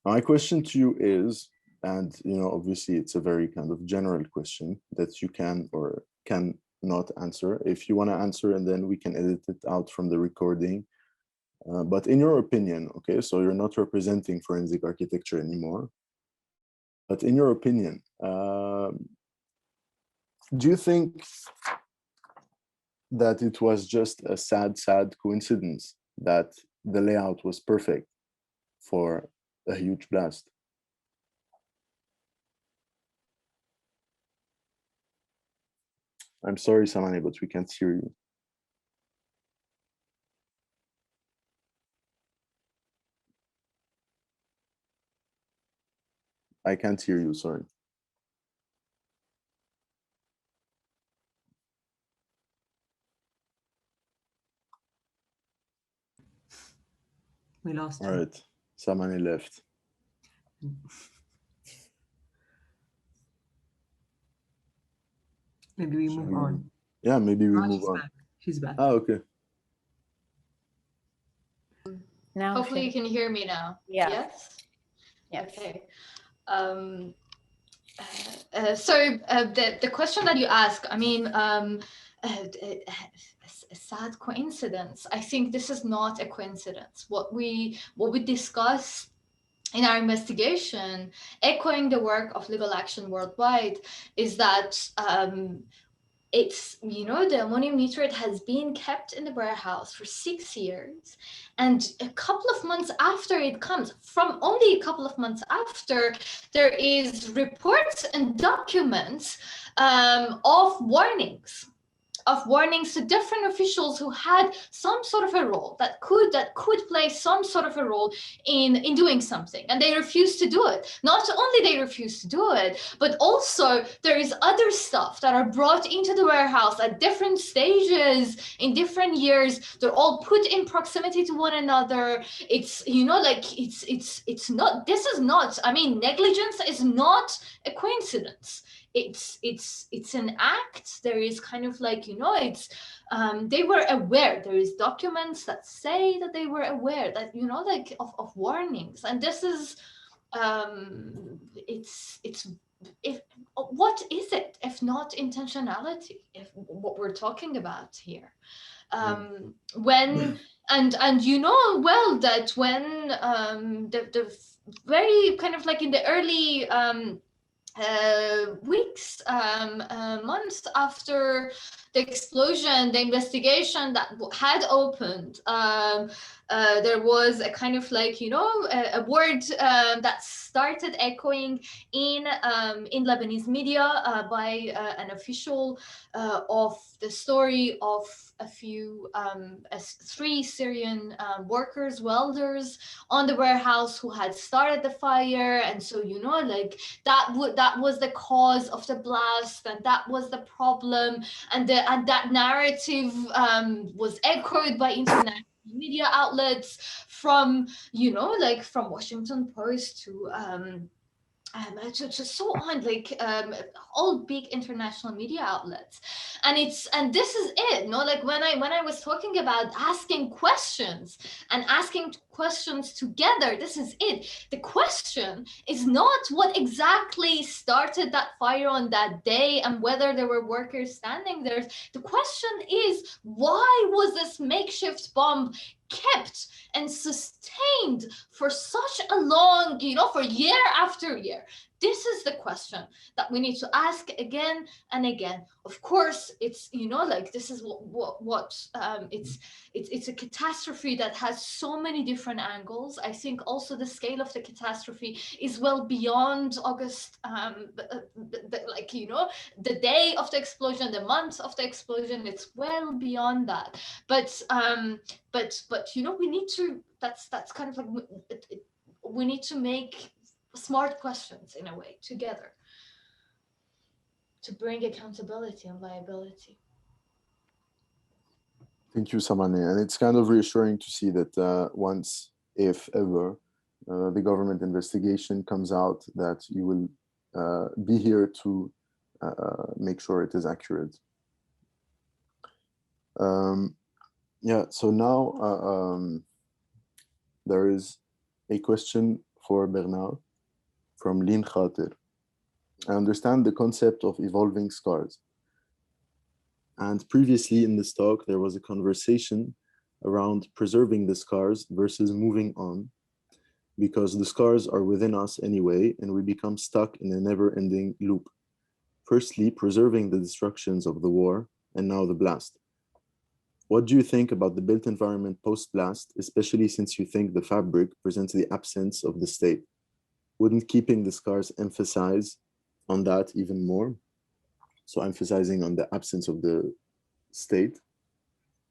My question to you is, and obviously it's a very kind of general question that you can or can not answer. If you want to answer, and then we can edit it out from the recording. But in your opinion, okay, so you're not representing forensic architecture anymore, but in your opinion, do you think that it was just a sad coincidence that the layout was perfect for a huge blast? I'm sorry, Samaneh, but we can't hear you. I can't hear you, sorry. We lost All right, Samaneh left. Maybe we move on. Yeah, maybe we move on. She's back. Oh, okay. Now Hopefully you can hear me now. Yeah. Yes? Yes. Okay. So the question that you ask, I mean, a sad coincidence. I think this is not a coincidence. What we discuss in our investigation, echoing the work of Legal Action Worldwide, is that it's, you know, the ammonium nitrate has been kept in the warehouse for 6 years, and a couple of months after it comes, from only a couple of months after, there is reports and documents of warnings to different officials who had some sort of a role that could play some sort of a role in doing something, and they refused to do it. Not only they refused to do it, but also there is other stuff that are brought into the warehouse at different stages in different years. They're all put in proximity to one another. It's, you know, like it's not, this is not, I mean, negligence is not a coincidence. It's an act. There is kind of like, you know, it's they were aware. There is documents that say that they were aware, that, you know, like of warnings. And this is it's if what is it if not intentionality, if what we're talking about here? When and you know well that when the very kind of like in the early weeks, months after the explosion, the investigation that had opened, there was a kind of like, you know, a word that started echoing in Lebanese media by an official of the story of a few 3 Syrian workers, welders on the warehouse who had started the fire. And so, you know, like that was the cause of the blast, and that was the problem, and that narrative was echoed by international media outlets, from, you know, like from Washington Post to so on, like all big international media outlets. And this is it, no, like when I was talking about asking questions and asking questions together, this is it. The question is not what exactly started that fire on that day and whether there were workers standing there. The question is, why was this makeshift bomb kept and sustained for such a long, you know, for year after year? This is the question that we need to ask again and again. Of course, it's, you know, like this is it's a catastrophe that has so many different angles. I think also the scale of the catastrophe is well beyond August, like, you know, the day of the explosion, the month of the explosion. It's well beyond that. But you know, we need to. That's kind of like we need to make smart questions in a way together to bring accountability and liability. Thank you, Samaneh. And it's kind of reassuring to see that once, if ever, the government investigation comes out, that you will be here to make sure it is accurate. Yeah, so now there is a question for Bernard from Lin Khatir. I understand the concept of evolving scars. And previously in this talk, there was a conversation around preserving the scars versus moving on, because the scars are within us anyway, and we become stuck in a never-ending loop. Firstly, preserving the destructions of the war, and now the blast. What do you think about the built environment post-blast, especially since you think the fabric presents the absence of the state? Wouldn't keeping the scars emphasize on that even more? So emphasizing on the absence of the state.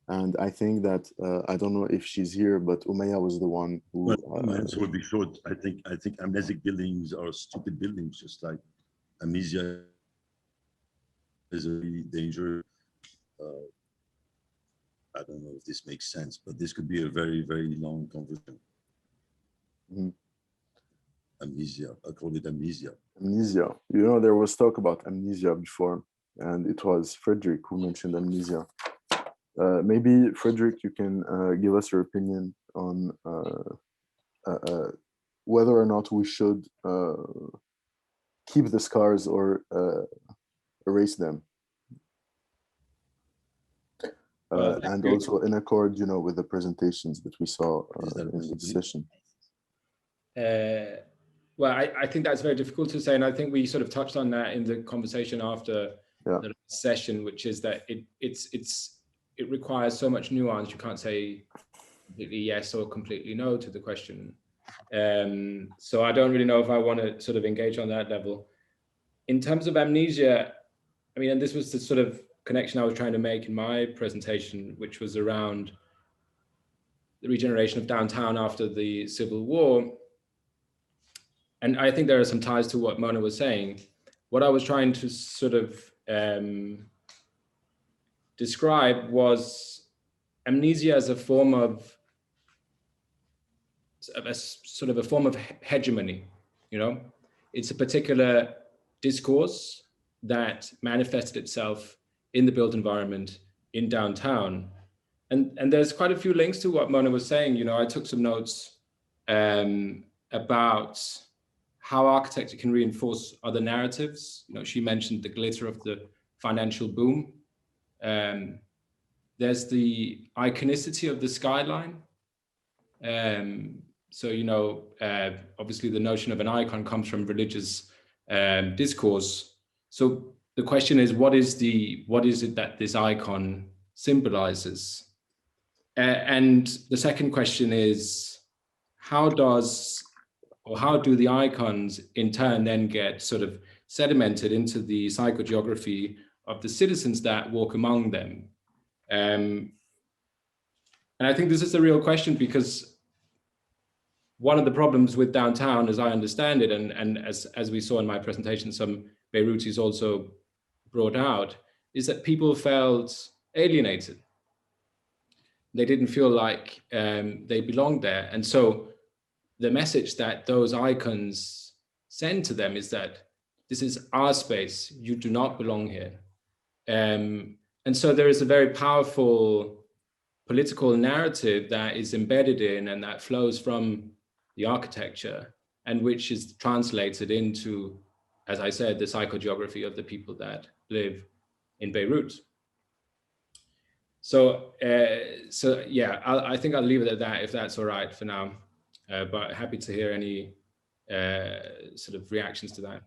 And I think that, I don't know if she's here, but Umayya was the one who... Well, my answer would be short. I think amnesic buildings are stupid buildings, just like amnesia is a really dangerous... I don't know if this makes sense, but this could be a very, very long conversation. Mm-hmm. Amnesia, I call it amnesia. Amnesia. You know, there was talk about amnesia before, and it was Frederick who mentioned amnesia. Maybe, Frederick, you can give us your opinion on whether or not we should keep the scars or erase them. And also in accord, you know, with the presentations that we saw in the session. Well, I think that's very difficult to say, and I think we sort of touched on that in the conversation after the session, which is that it requires so much nuance. You can't say completely yes or completely no to the question. So I don't really know if I want to sort of engage on that level. In terms of amnesia, I mean, and this was the sort of connection I was trying to make in my presentation, which was around the regeneration of downtown after the Civil War. And I think there are some ties to what Mona was saying. What I was trying to sort of describe was amnesia as a form of hegemony. You know, it's a particular discourse that manifested itself in the built environment in downtown. And there's quite a few links to what Mona was saying. You know, I took some notes about how architecture can reinforce other narratives. You know, she mentioned the glitter of the financial boom. There's the iconicity of the skyline. So, you know, obviously the notion of an icon comes from religious discourse. So the question is, what is it that this icon symbolizes? And the second question is, how do the icons in turn then get sort of sedimented into the psychogeography of the citizens that walk among them? And I think this is a real question, because one of the problems with downtown, as I understand it, and as we saw in my presentation, some Beirutis also brought out, is that people felt alienated. They didn't feel like they belonged there. And so the message that those icons send to them is that this is our space, you do not belong here. And so there is a very powerful political narrative that is embedded in and that flows from the architecture, and which is translated into, as I said, the psychogeography of the people that live in Beirut. So, yeah, I think I'll leave it at that, if that's all right for now. But happy to hear any sort of reactions to that.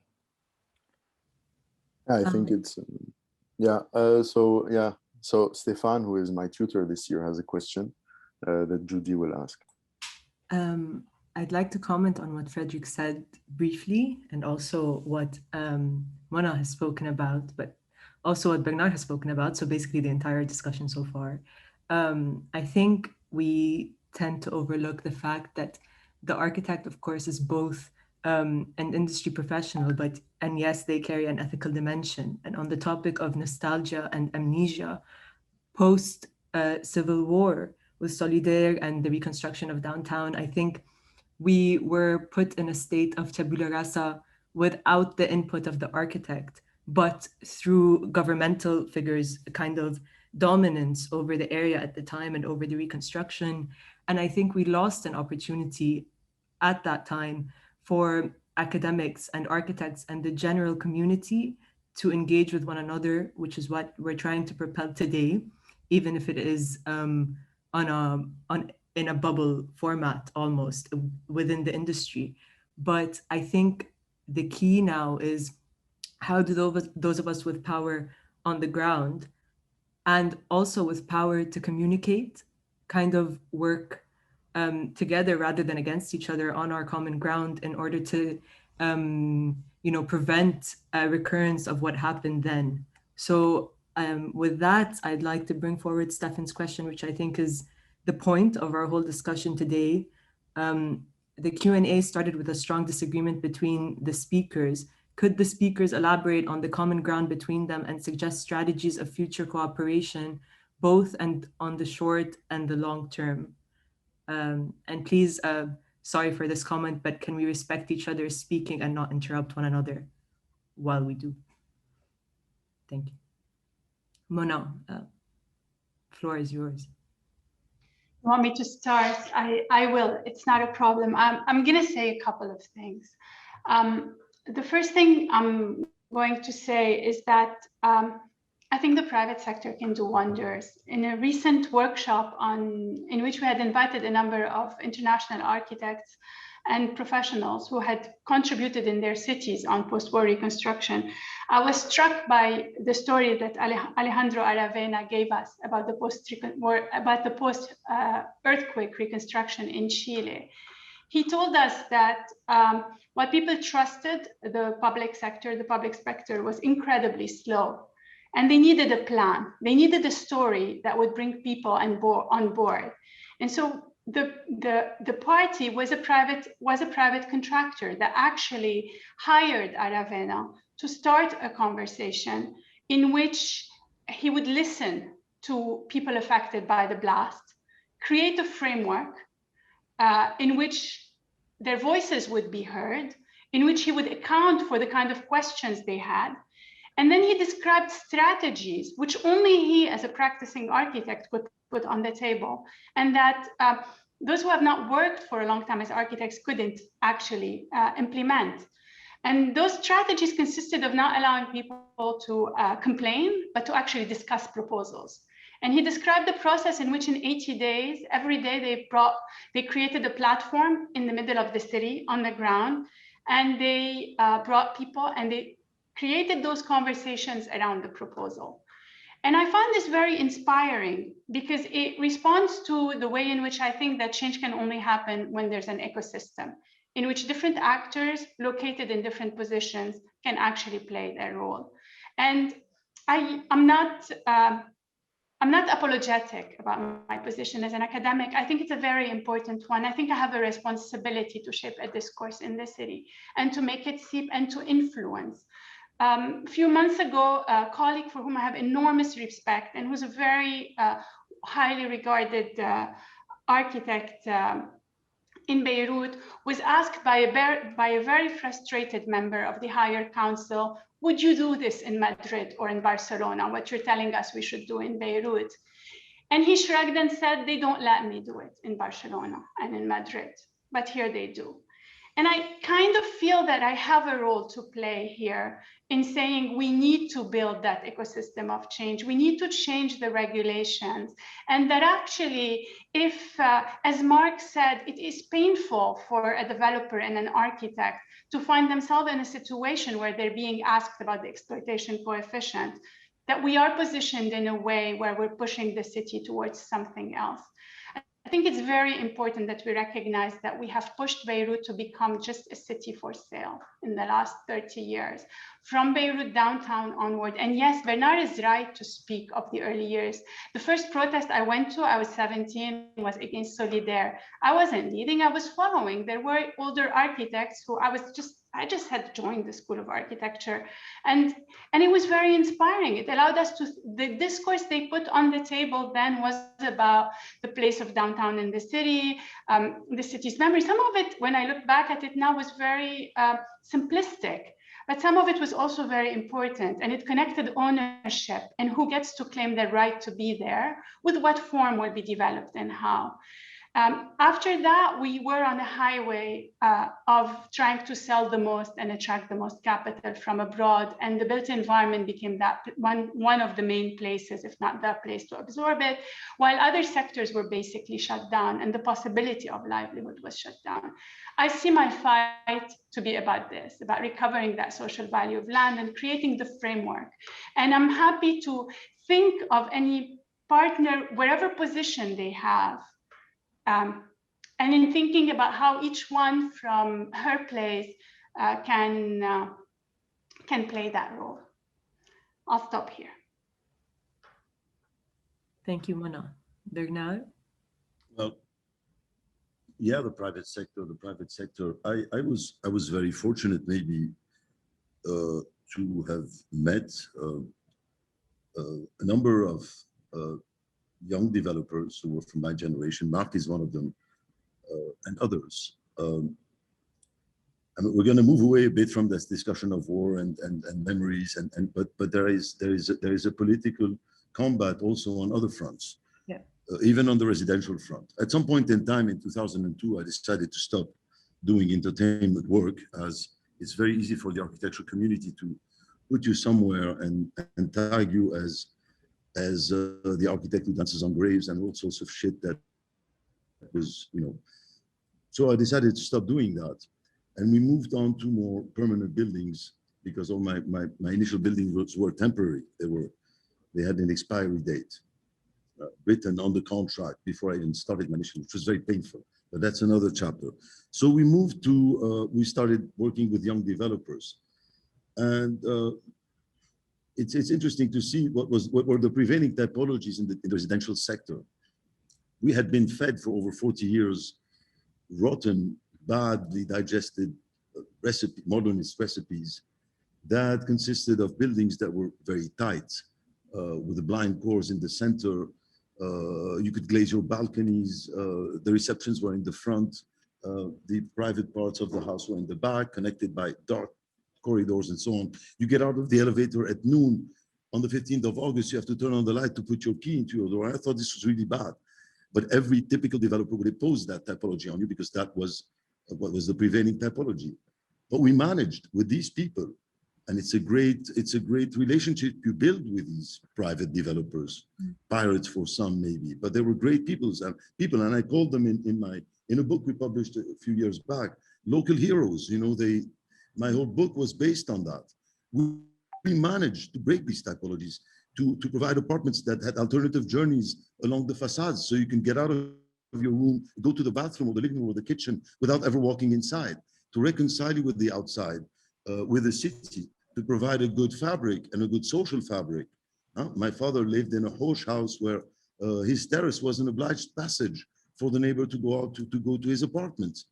I think it's, so Stefan, who is my tutor this year, has a question that Judy will ask. I'd like to comment on what Frederick said briefly, and also what Mona has spoken about, but also what Bernard has spoken about. So basically the entire discussion so far. I think we tend to overlook the fact that the architect, of course, is both an industry professional, and yes, they carry an ethical dimension. And on the topic of nostalgia and amnesia, post Civil War, with Solidaire and the reconstruction of downtown, I think we were put in a state of tabula rasa without the input of the architect, but through governmental figures, a kind of dominance over the area at the time and over the reconstruction. And I think we lost an opportunity at that time for academics and architects and the general community to engage with one another, which is what we're trying to propel today, even if it is in a bubble format almost within the industry. But I think the key now is, how do those of us with power on the ground and also with power to communicate kind of work together rather than against each other on our common ground in order to prevent a recurrence of what happened then. So with that, I'd like to bring forward Stefan's question, which I think is the point of our whole discussion today. The Q&A started with a strong disagreement between the speakers. Could the speakers elaborate on the common ground between them and suggest strategies of future cooperation, both and on the short and the long term? And please, sorry for this comment, but can we respect each other speaking and not interrupt one another while we do? Thank you. Mona, floor is yours. You want me to start? I will. It's not a problem. I'm going to say a couple of things. The first thing I'm going to say is that I think the private sector can do wonders. In a recent workshop in which we had invited a number of international architects, and professionals who had contributed in their cities on post-war reconstruction, I was struck by the story that Alejandro Aravena gave us about the post-earthquake reconstruction in Chile. He told us that what people trusted the public sector was incredibly slow. And they needed a plan. They needed a story that would bring people on board. And so the party was a private contractor that actually hired Aravena to start a conversation in which he would listen to people affected by the blast, create a framework in which their voices would be heard, in which he would account for the kind of questions they had. And then he described strategies, which only he as a practicing architect could put on the table, and that those who have not worked for a long time as architects couldn't actually implement. And those strategies consisted of not allowing people to complain, but to actually discuss proposals. And he described the process in which in 80 days, every day they created a platform in the middle of the city on the ground, and they brought people and they created those conversations around the proposal. And I find this very inspiring because it responds to the way in which I think that change can only happen when there's an ecosystem in which different actors located in different positions can actually play their role. And I'm not apologetic about my position as an academic. I think it's a very important one. I think I have a responsibility to shape a discourse in the city and to make it seep and to influence. A few months ago, a colleague for whom I have enormous respect and who's a very highly regarded architect in Beirut was asked by a very frustrated member of the higher council, would you do this in Madrid or in Barcelona, what you're telling us we should do in Beirut? And he shrugged and said, they don't let me do it in Barcelona and in Madrid, but here they do. And I kind of feel that I have a role to play here in saying we need to build that ecosystem of change. We need to change the regulations. And that actually, if, as Mark said, it is painful for a developer and an architect to find themselves in a situation where they're being asked about the exploitation coefficient, that we are positioned in a way where we're pushing the city towards something else. I think it's very important that we recognize that we have pushed Beirut to become just a city for sale in the last 30 years, from Beirut downtown onward. And yes, Bernard is right to speak of the early years. The first protest I went to, I was 17, was against Solidaire. I wasn't leading, I was following. There were older architects who I just had joined the School of Architecture. And it was very inspiring. It allowed us to, the discourse they put on the table then was about the place of downtown in the city, the city's memory. Some of it, when I look back at it now, was very simplistic, but some of it was also very important, and it connected ownership and who gets to claim the right to be there with what form will be developed and how. After that, we were on a highway of trying to sell the most and attract the most capital from abroad, and the built environment became that one of the main places, if not the place to absorb it, while other sectors were basically shut down and the possibility of livelihood was shut down. I see my fight to be about this, about recovering that social value of land and creating the framework. And I'm happy to think of any partner, wherever position they have, and in thinking about how each one from her place can play that role. I'll stop here. Thank you, Mona. Bernard? Well, yeah, the private sector. I was very fortunate maybe to have met a number of young developers who were from my generation. Mark is one of them, and others. I mean, we're going to move away a bit from this discussion of war and memories, but there is a political combat also on other fronts. Yeah. Even on the residential front. At some point in time in 2002, I decided to stop doing entertainment work, as it's very easy for the architectural community to put you somewhere and tag you as the architect who dances on graves and all sorts of shit that was, So I decided to stop doing that. And we moved on to more permanent buildings because all my initial buildings were temporary. They had an expiry date written on the contract before I even started my mission, which was very painful, but that's another chapter. So we moved to, we started working with young developers. And it's interesting to see what were the prevailing typologies in the residential sector. We had been fed for over 40 years rotten, badly digested modernist recipes that consisted of buildings that were very tight, with the blind cores in the center. You could glaze your balconies. The receptions were in the front. The private parts of the house were in the back, connected by dark corridors and so on. You get out of the elevator at noon on the 15th of August, you have to turn on the light to put your key into your door. I thought this was really bad. But every typical developer would impose that typology on you because that was what was the prevailing typology. But we managed with these people, and it's a great relationship you build with these private developers, pirates for some maybe, but they were great people, and I called them in a book we published a few years back, local heroes. You know, my whole book was based on that. We managed to break these typologies, to provide apartments that had alternative journeys along the facades, so you can get out of your room, go to the bathroom or the living room or the kitchen without ever walking inside, to reconcile you with the outside, with the city, to provide a good fabric and a good social fabric. My father lived in a Hosh house where his terrace was an obliged passage for the neighbor to go out to go to his apartment.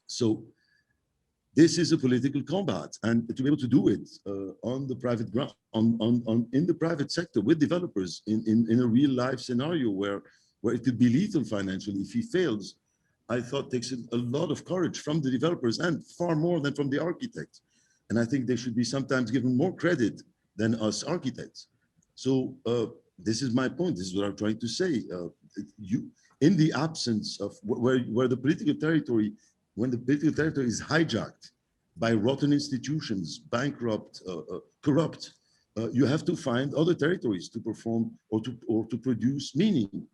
So this is a political combat, and to be able to do it on the private ground, in the private sector with developers in a real life scenario where it could be lethal financially if he fails, I thought takes a lot of courage from the developers and far more than from the architects. And I think they should be sometimes given more credit than us architects. So this is my point. This is what I'm trying to say. In the absence of where the political territory, when the political territory is hijacked by rotten institutions, bankrupt, corrupt, you have to find other territories to perform or to produce meaning.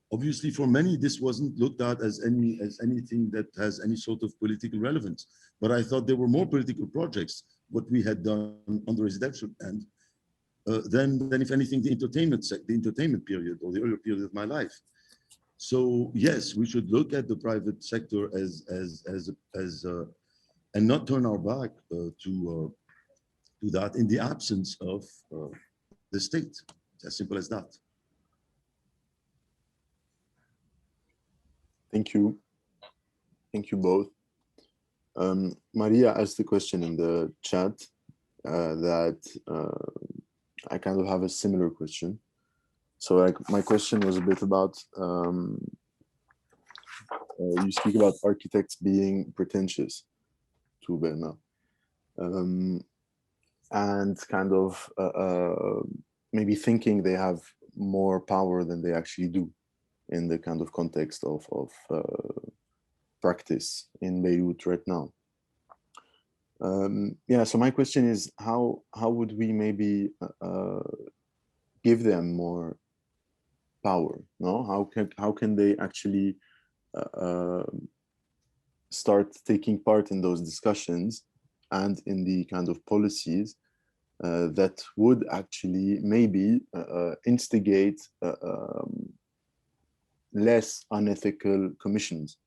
Obviously, for many, this wasn't looked at as anything that has any sort of political relevance. But I thought there were more political projects, what we had done on the residential end, than if anything, the entertainment period or the earlier period of my life. So yes, we should look at the private sector and not turn our back to that in the absence of the state. It's as simple as that. Thank you. Thank you both. Maria asked the question in the chat that I kind of have a similar question. So like my question was a bit about, you speak about architects being pretentious to Berna, and kind of maybe thinking they have more power than they actually do in the kind of context of practice in Beirut right now. Yeah, so my question is, how would we maybe give them more power? No, how can they actually start taking part in those discussions and in the kind of policies that would actually maybe instigate less unethical commissions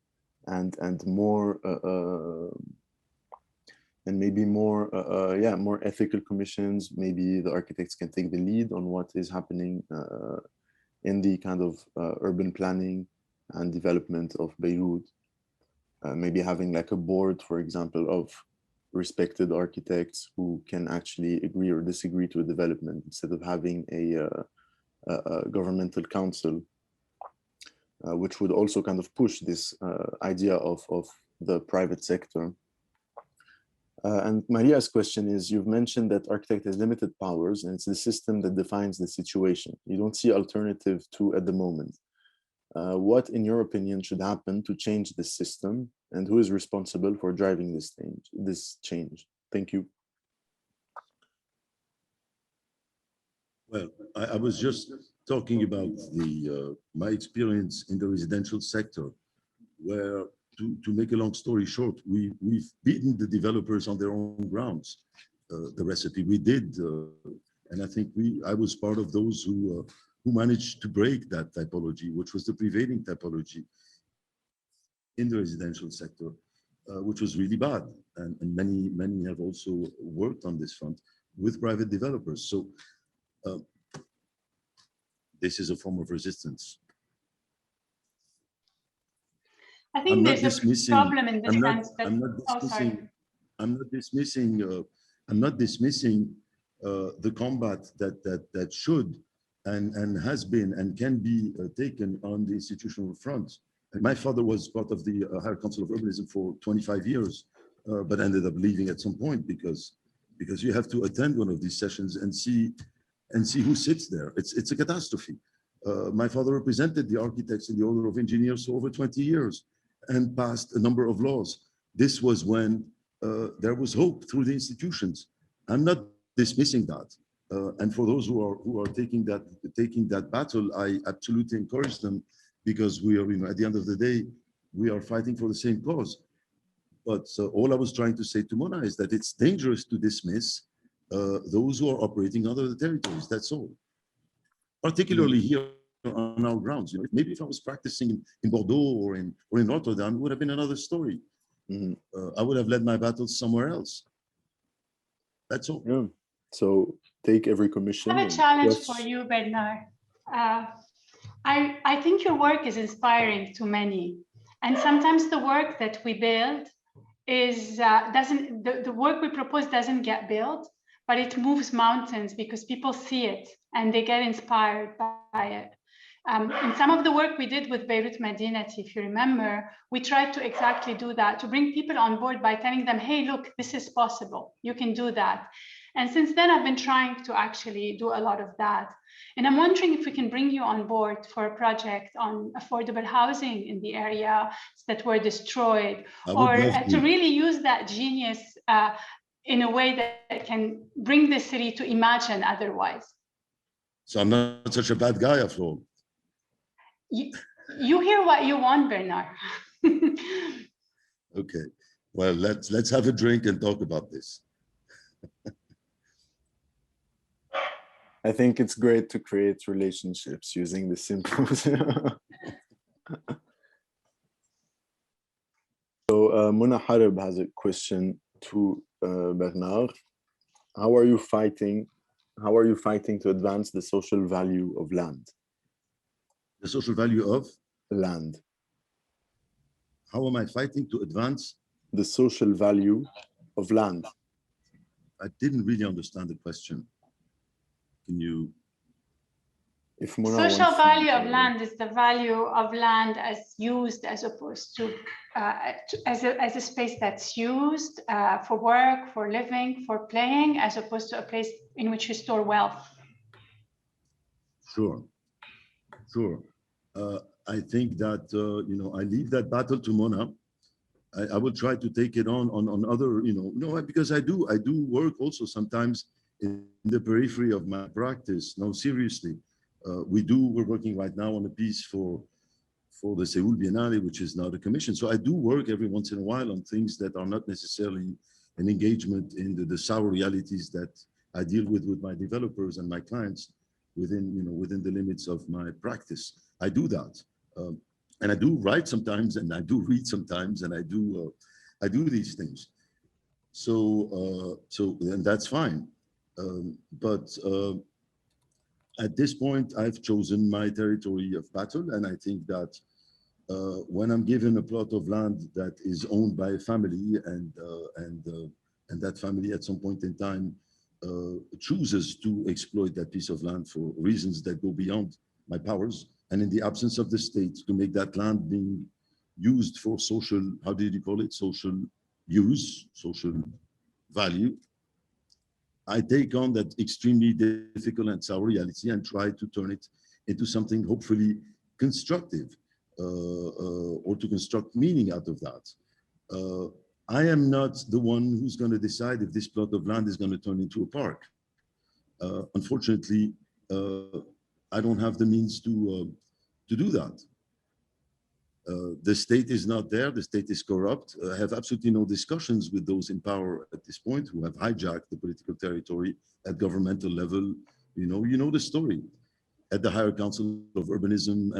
and more and maybe more more ethical commissions. Maybe the architects can take the lead on what is happening in the kind of urban planning and development of Beirut. Maybe having like a board, for example, of respected architects who can actually agree or disagree to a development instead of having a governmental council, which would also kind of push this idea of the private sector. And Maria's question is, you've mentioned that architect has limited powers and it's the system that defines the situation. You don't see alternative to at the moment. What, in your opinion, should happen to change this system, and who is responsible for driving this change? Thank you. Well, I was just talking about my experience in the residential sector, where to make a long story short, we've beaten the developers on their own grounds. The recipe we did, and I think I was part of those who managed to break that typology, which was the prevailing typology in the residential sector, which was really bad. And many have also worked on this front with private developers. So this is a form of resistance. I think there's a problem in the sense that I'm not dismissing the combat that should and has been and can be taken on the institutional front. And my father was part of the Higher Council of Urbanism for 25 years, but ended up leaving at some point because you have to attend one of these sessions and see who sits there. It's a catastrophe. My father represented the architects in the Order of Engineers for over 20 years and passed a number of laws. This was when there was hope through the institutions. I'm not dismissing that. And for those who are taking that battle, I absolutely encourage them, because we are, at the end of the day, we are fighting for the same cause. But all I was trying to say to Mona is that it's dangerous to dismiss those who are operating under the territories. That's all. Particularly here on our grounds. Maybe if I was practicing in Bordeaux or in Rotterdam, it would have been another story. I would have led my battles somewhere else. That's all. Yeah. So take every commission. I have a challenge for you, Bernard. I think your work is inspiring to many, and sometimes the work that we build is the work we propose doesn't get built, but it moves mountains because people see it and they get inspired by it. In some of the work we did with Beirut Madinati, if you remember, we tried to exactly do that, to bring people on board by telling them, hey, look, this is possible, you can do that. And since then, I've been trying to actually do a lot of that. And I'm wondering if we can bring you on board for a project on affordable housing in the areas that were destroyed, or to really use that genius in a way that can bring the city to imagine otherwise. So I'm not such a bad guy after all. You hear what you want, Bernard. Okay, well, let's have a drink and talk about this. I think it's great to create relationships using the symposium. So Mona Harib has a question to Bernard. How are you fighting to advance the social value of land? The social value of? Land. How am I fighting to advance? The social value of land. I didn't really understand the question. Can you? If Mona social value of land is the value of land as used, as opposed to as a space that's used for work, for living, for playing, as opposed to a place in which you store wealth. Sure. I think that I leave that battle to Mona. I will try to take it on other, because I do work also sometimes in the periphery of my practice. No, seriously, we're working right now on a piece for the Seoul Biennale, which is now the commission. So I do work every once in a while on things that are not necessarily an engagement in the sour realities that I deal with my developers and my clients within the limits of my practice. I do that. And I do write sometimes, and I do read sometimes, and I do these things. So and that's fine. But at this point, I've chosen my territory of battle, and I think that when I'm given a plot of land that is owned by a family, and that family at some point in time chooses to exploit that piece of land for reasons that go beyond my powers, and in the absence of the state, to make that land being used for social, how did you call it? Social use, social value. I take on that extremely difficult and sour reality and try to turn it into something hopefully constructive, or to construct meaning out of that. I am not the one who's going to decide if this plot of land is going to turn into a park. Unfortunately, I don't have the means to do that. The state is not there. The state is corrupt. I have absolutely no discussions with those in power at this point who have hijacked the political territory at governmental level. You know the story. At the Higher Council of Urbanism,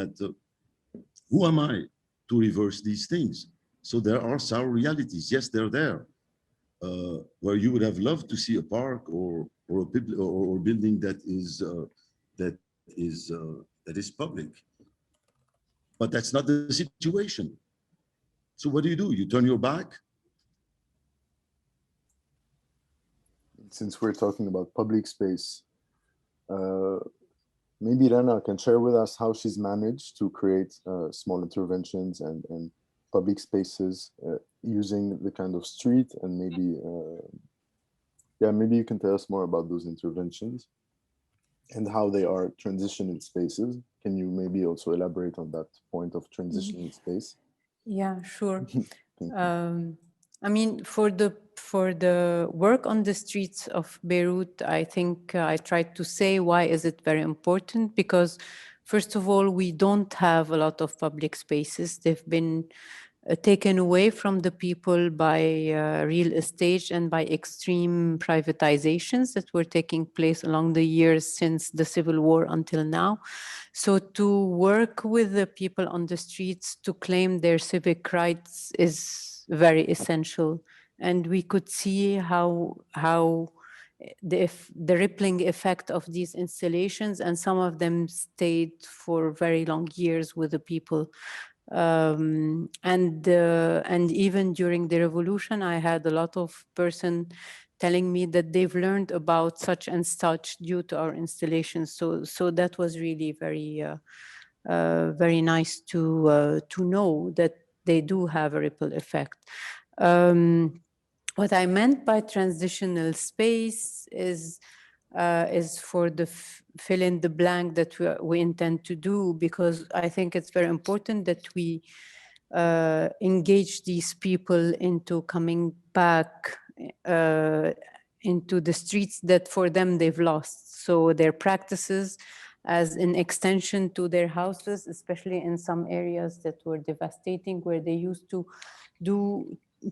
who am I to reverse these things? So there are sour realities. Yes, they're there. Where you would have loved to see a park or building that is public. But that's not the situation. So what do? You turn your back? Since we're talking about public space, maybe Rana can share with us how she's managed to create small interventions and public spaces using the kind of street, and maybe, maybe you can tell us more about those interventions and how they are transitioning spaces. Can you maybe also elaborate on that point of transitioning space? Yeah, sure. I mean, for the work on the streets of Beirut, I think I tried to say why is it very important, because first of all, we don't have a lot of public spaces. They've been taken away from the people by real estate and by extreme privatizations that were taking place along the years since the civil war until now. So to work with the people on the streets to claim their civic rights is very essential. And we could see how the rippling effect of these installations, and some of them stayed for very long years with the people. And even during the revolution, I had a lot of person telling me that they've learned about such and such due to our installations. So that was really very very nice to know that they do have a ripple effect. What I meant by transitional space is for the fill in the blank that we intend to do, because I think it's very important that we engage these people into coming back into the streets that for them they've lost. So their practices as an extension to their houses, especially in some areas that were devastating, where they used to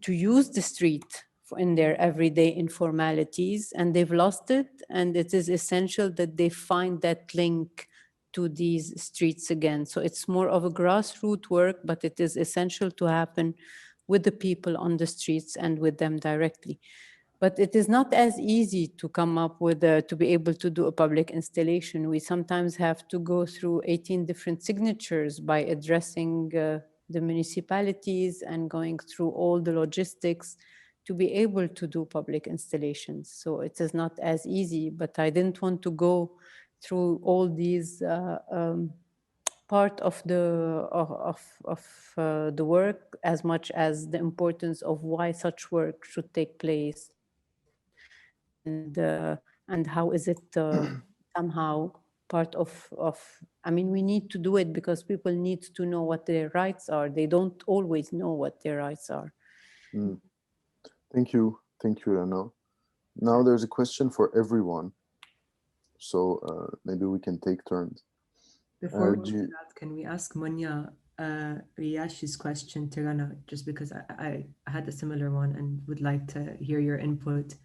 use the street in their everyday informalities, and they've lost it. And it is essential that they find that link to these streets again. So it's more of a grassroots work, but it is essential to happen with the people on the streets and with them directly. But it is not as easy to come up with to be able to do a public installation. We sometimes have to go through 18 different signatures by addressing the municipalities and going through all the logistics to be able to do public installations. So it is not as easy, but I didn't want to go through all these part of the work as much as the importance of why such work should take place, and how is it somehow part of I mean, we need to do it because people need to know what their rights are. They don't always know what their rights are. Thank you, Rana. Now there's a question for everyone, so maybe we can take turns. Before we do that, can we ask Munya Riyash's question to Rana, just because I had a similar one and would like to hear your input.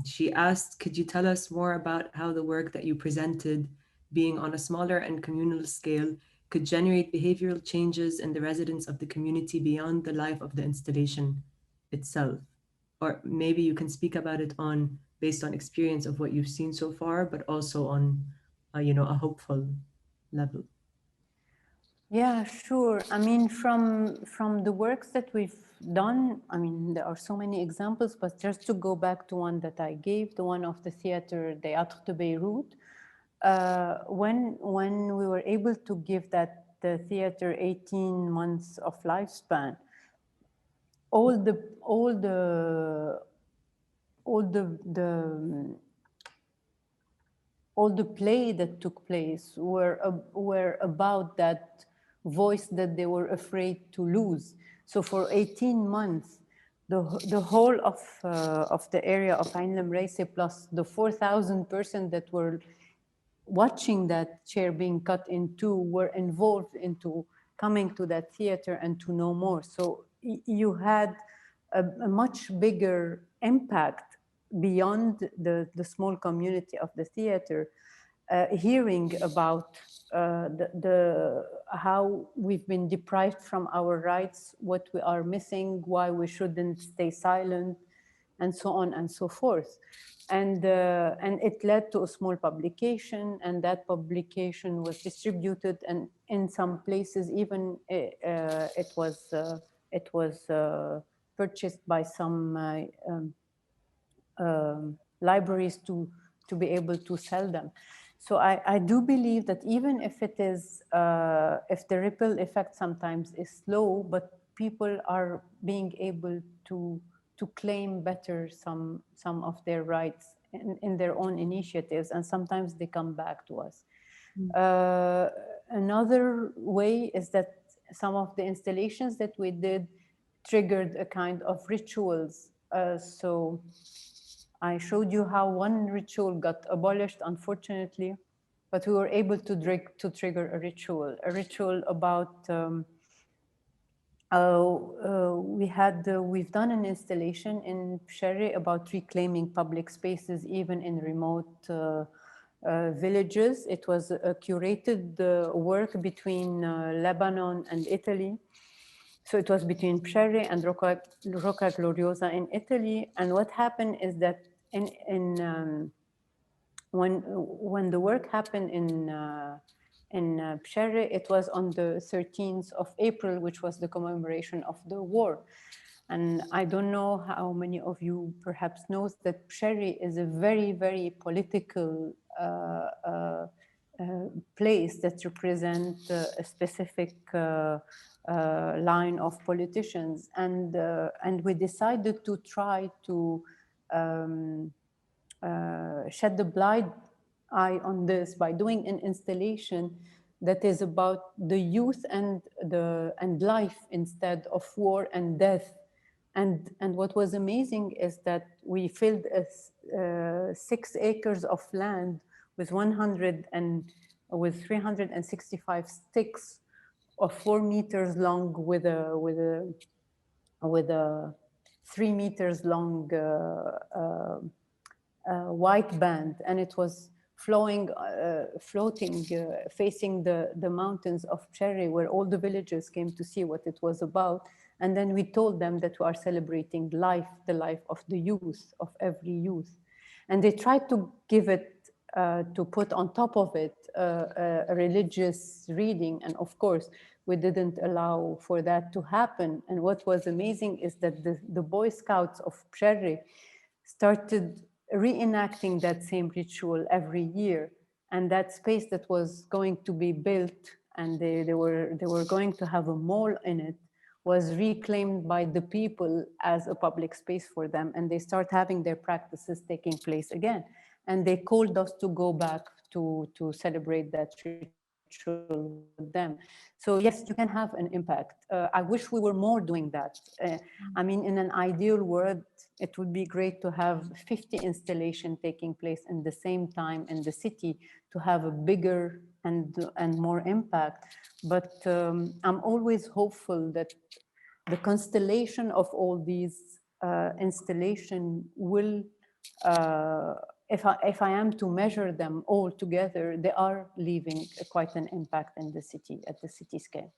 She asked, could you tell us more about how the work that you presented, being on a smaller and communal scale, could generate behavioral changes in the residents of the community beyond the life of the installation itself? Or maybe you can speak about it based on experience of what you've seen so far, but also on a hopeful level. Yeah, sure. I mean, from the works that we've done, I mean, there are so many examples, but just to go back to one that I gave, the one of the theater Théâtre de Beirut, when we were able to give the theater 18 months of lifespan, all the play that took place were about that voice that they were afraid to lose. So for 18 months, the whole of the area of Ain Lamreise plus the 4,000 persons that were watching that chair being cut in two were involved into coming to that theater and to know more. So you had a much bigger impact beyond the small community of the theater, hearing about how we've been deprived from our rights, what we are missing, why we shouldn't stay silent, and so on and so forth. And it led to a small publication, and that publication was distributed, and in some places even it was purchased by some libraries to be able to sell them. So I do believe that even if it is, if the ripple effect sometimes is slow, but people are being able to claim better some of their rights in their own initiatives, and sometimes they come back to us. Another way is that some of the installations that we did triggered a kind of rituals. So I showed you how one ritual got abolished, unfortunately, but we were able to trigger a ritual about, we've done an installation in Khoury about reclaiming public spaces, even in remote villages. It was a curated work between Lebanon and Italy. So it was between Khoury and Rocca Gloriosa in Italy. And what happened is that when the work happened in Khoury, it was on the 13th of April, which was the commemoration of the war. And I don't know how many of you perhaps knows that Khoury is a very, very political place that represents a specific line of politicians. And we decided to try to shed the blind eye on this by doing an installation that is about the youth and life instead of war and death. And what was amazing is that we filled 6 acres of land with 365 sticks of 4 meters long with a 3 meters long white band, and it was floating, facing the mountains of Khoury, where all the villagers came to see what it was about. And then we told them that we are celebrating life, the life of the youth, of every youth. And they tried to give it, to put on top of it a religious reading. And of course, we didn't allow for that to happen. And what was amazing is that the Boy Scouts of Khoury started reenacting that same ritual every year. And that space that was going to be built, and they were going to have a mall in it, was reclaimed by the people as a public space for them. And they start having their practices taking place again. And they called us to go back to celebrate that ritual with them. So yes, you can have an impact. I wish we were more doing that. I mean, in an ideal world, it would be great to have 50 installations taking place in the same time in the city to have a bigger and more impact. But I'm always hopeful that the constellation of all these installations will, if I am to measure them all together, they are leaving quite an impact in the city, at the city scale.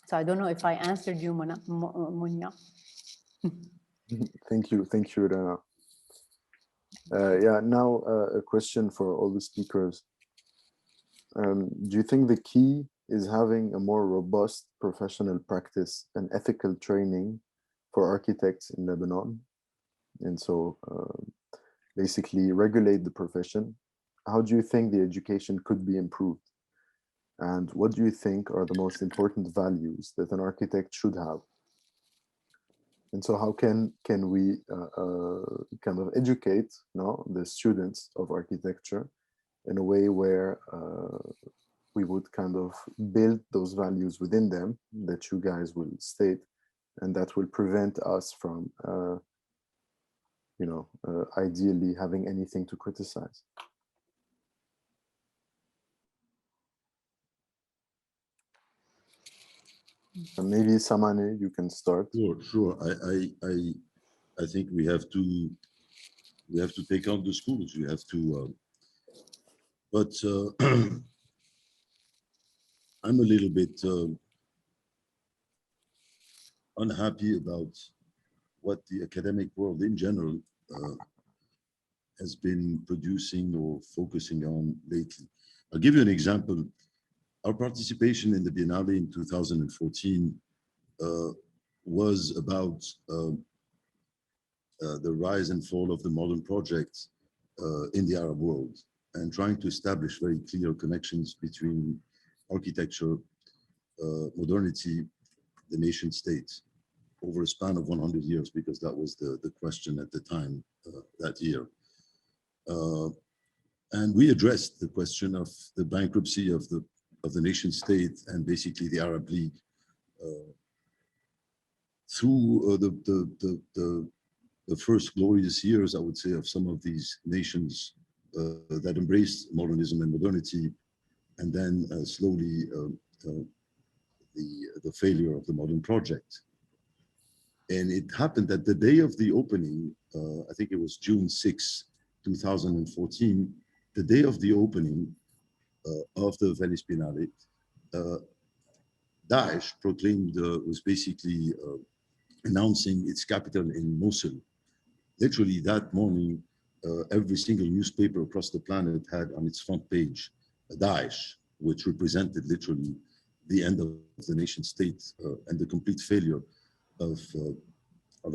So I don't know if I answered you, Munya. Thank you, Rana. Yeah, now a question for all the speakers. Do you think the key is having a more robust professional practice and ethical training for architects in Lebanon? And so basically regulate the profession. How do you think the education could be improved? And what do you think are the most important values that an architect should have? And so how can we kind of educate the students of architecture in a way where we would kind of build those values within them that you guys will state, and that will prevent us from, ideally having anything to criticize? Maybe Samaneh, you can start. Sure. I think we have to take on the schools. We have to, but I'm a little bit unhappy about what the academic world in general has been producing or focusing on lately. I'll give you an example. Our participation in the Biennale in 2014 was about the rise and fall of the modern project in the Arab world, and trying to establish very clear connections between architecture, modernity, the nation state, over a span of 100 years, because that was the question at the time that year. And we addressed the question of the bankruptcy of the nation state and basically the Arab League through the first glorious years, I would say, of some of these nations that embraced modernism and modernity, and then slowly the failure of the modern project. And it happened that the day of the opening, I think it was June 6, 2014, the day of the opening of the Venice Biennale, Daesh proclaimed, was basically announcing its capital in Mosul. Literally that morning, every single newspaper across the planet had on its front page Daesh, which represented literally the end of the nation state and the complete failure of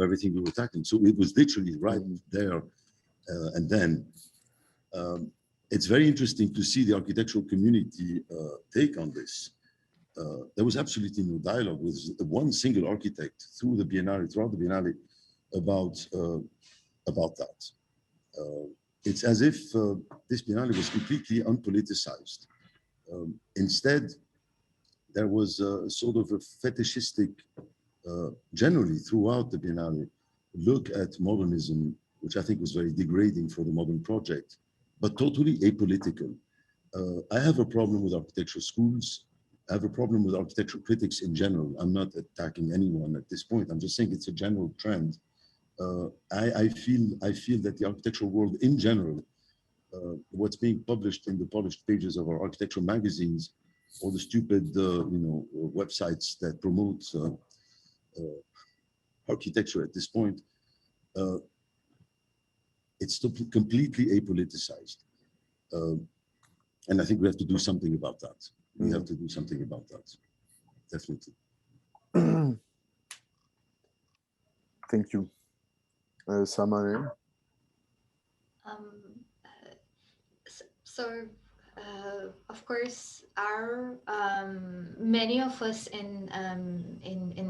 everything we were tackling. So it was literally right there and then. It's very interesting to see the architectural community take on this. There was absolutely no dialogue with one single architect throughout the Biennale about that. It's as if this Biennale was completely unpoliticized. Instead, there was a sort of a fetishistic, generally throughout the Biennale, look at modernism, which I think was very degrading for the modern project, but totally apolitical. I have a problem with architecture schools. I have a problem with architectural critics in general. I'm not attacking anyone at this point. I'm just saying it's a general trend. I feel that the architectural world in general, what's being published in the polished pages of our architectural magazines, or the stupid websites that promote architecture at this point, it's completely apoliticized. And I think we have to do something about that. We have to do something about that, definitely. Thank you. Samaneh? Of course, our many of us in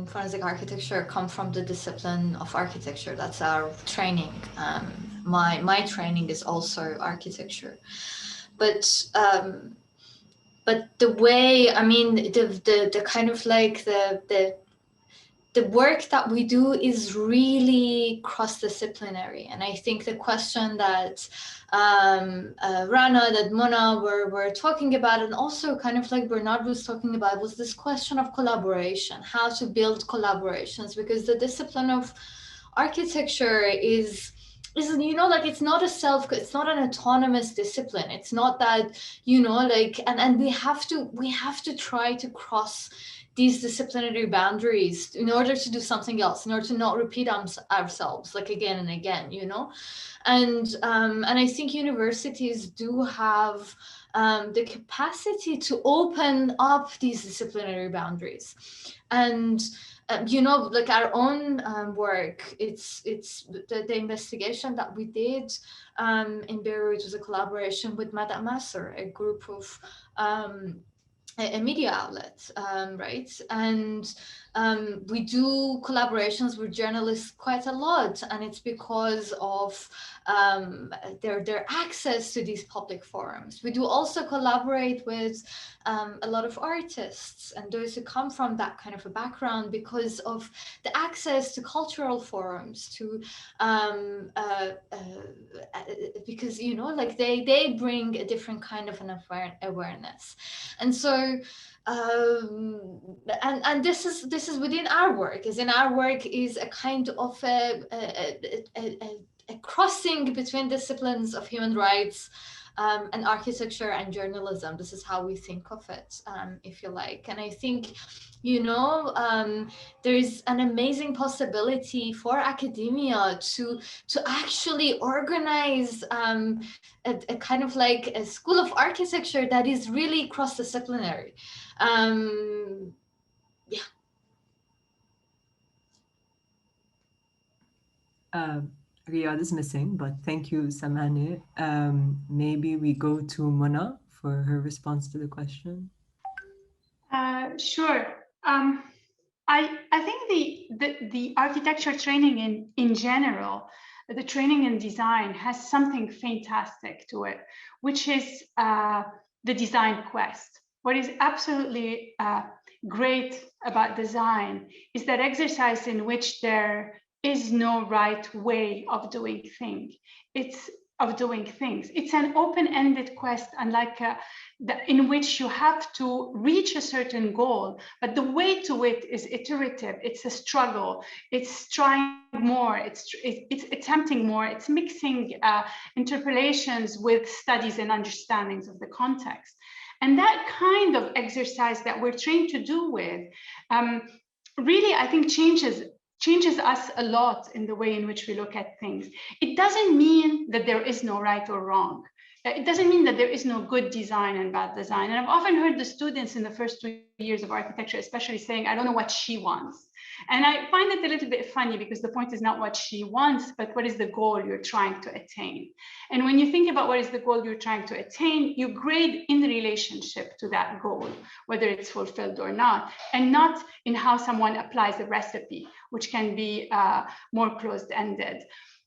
forensic architecture come from the discipline of architecture. That's our training. My training is also architecture, but the way, I mean, the kind of like the work that we do is really cross-disciplinary. And I think the question that Rana, that Mona were talking about, and also kind of like Bernard was talking about, was this question of collaboration, how to build collaborations, because the discipline of architecture is like, it's not an autonomous discipline. It's not that, like, and we have to try to cross these disciplinary boundaries in order to do something else, in order to not repeat ourselves like again and again, and I think universities do have the capacity to open up these disciplinary boundaries. And like our own work, it's the investigation that we did in Beirut was a collaboration with Madame Masser, a group of a media outlet, right? And we do collaborations with journalists quite a lot, and it's because of their access to these public forums. We do also collaborate with a lot of artists and those who come from that kind of a background because of the access to cultural forums, to because like they bring a different kind of an awareness. And so and this is within our work. As in, our work is a kind of a crossing between disciplines of human rights and architecture and journalism. This is how we think of it, if you like. And I think, there's an amazing possibility for academia to actually organize a kind of like a school of architecture that is really cross-disciplinary. Yeah. Riyad is missing, but thank you, Samaneh. Maybe we go to Mona for her response to the question. Sure. I think the architecture training in general, the training in design has something fantastic to it, which is the design quest. What is absolutely great about design is that exercise in which there is no right way of doing things. It's an open-ended quest, unlike in which you have to reach a certain goal, but the way to it is iterative. It's a struggle. It's trying more. It's attempting more. It's mixing interpolations with studies and understandings of the context. And that kind of exercise that we're trained to do with really, I think, changes us a lot in the way in which we look at things. It doesn't mean that there is no right or wrong. It doesn't mean that there is no good design and bad design. And I've often heard the students in the first 2 years of architecture, especially, saying, I don't know what she wants. And I find it a little bit funny, because the point is not what she wants, but what is the goal you're trying to attain. And when you think about what is the goal you're trying to attain, you grade in relationship to that goal, whether it's fulfilled or not, and not in how someone applies a recipe, which can be more closed-ended.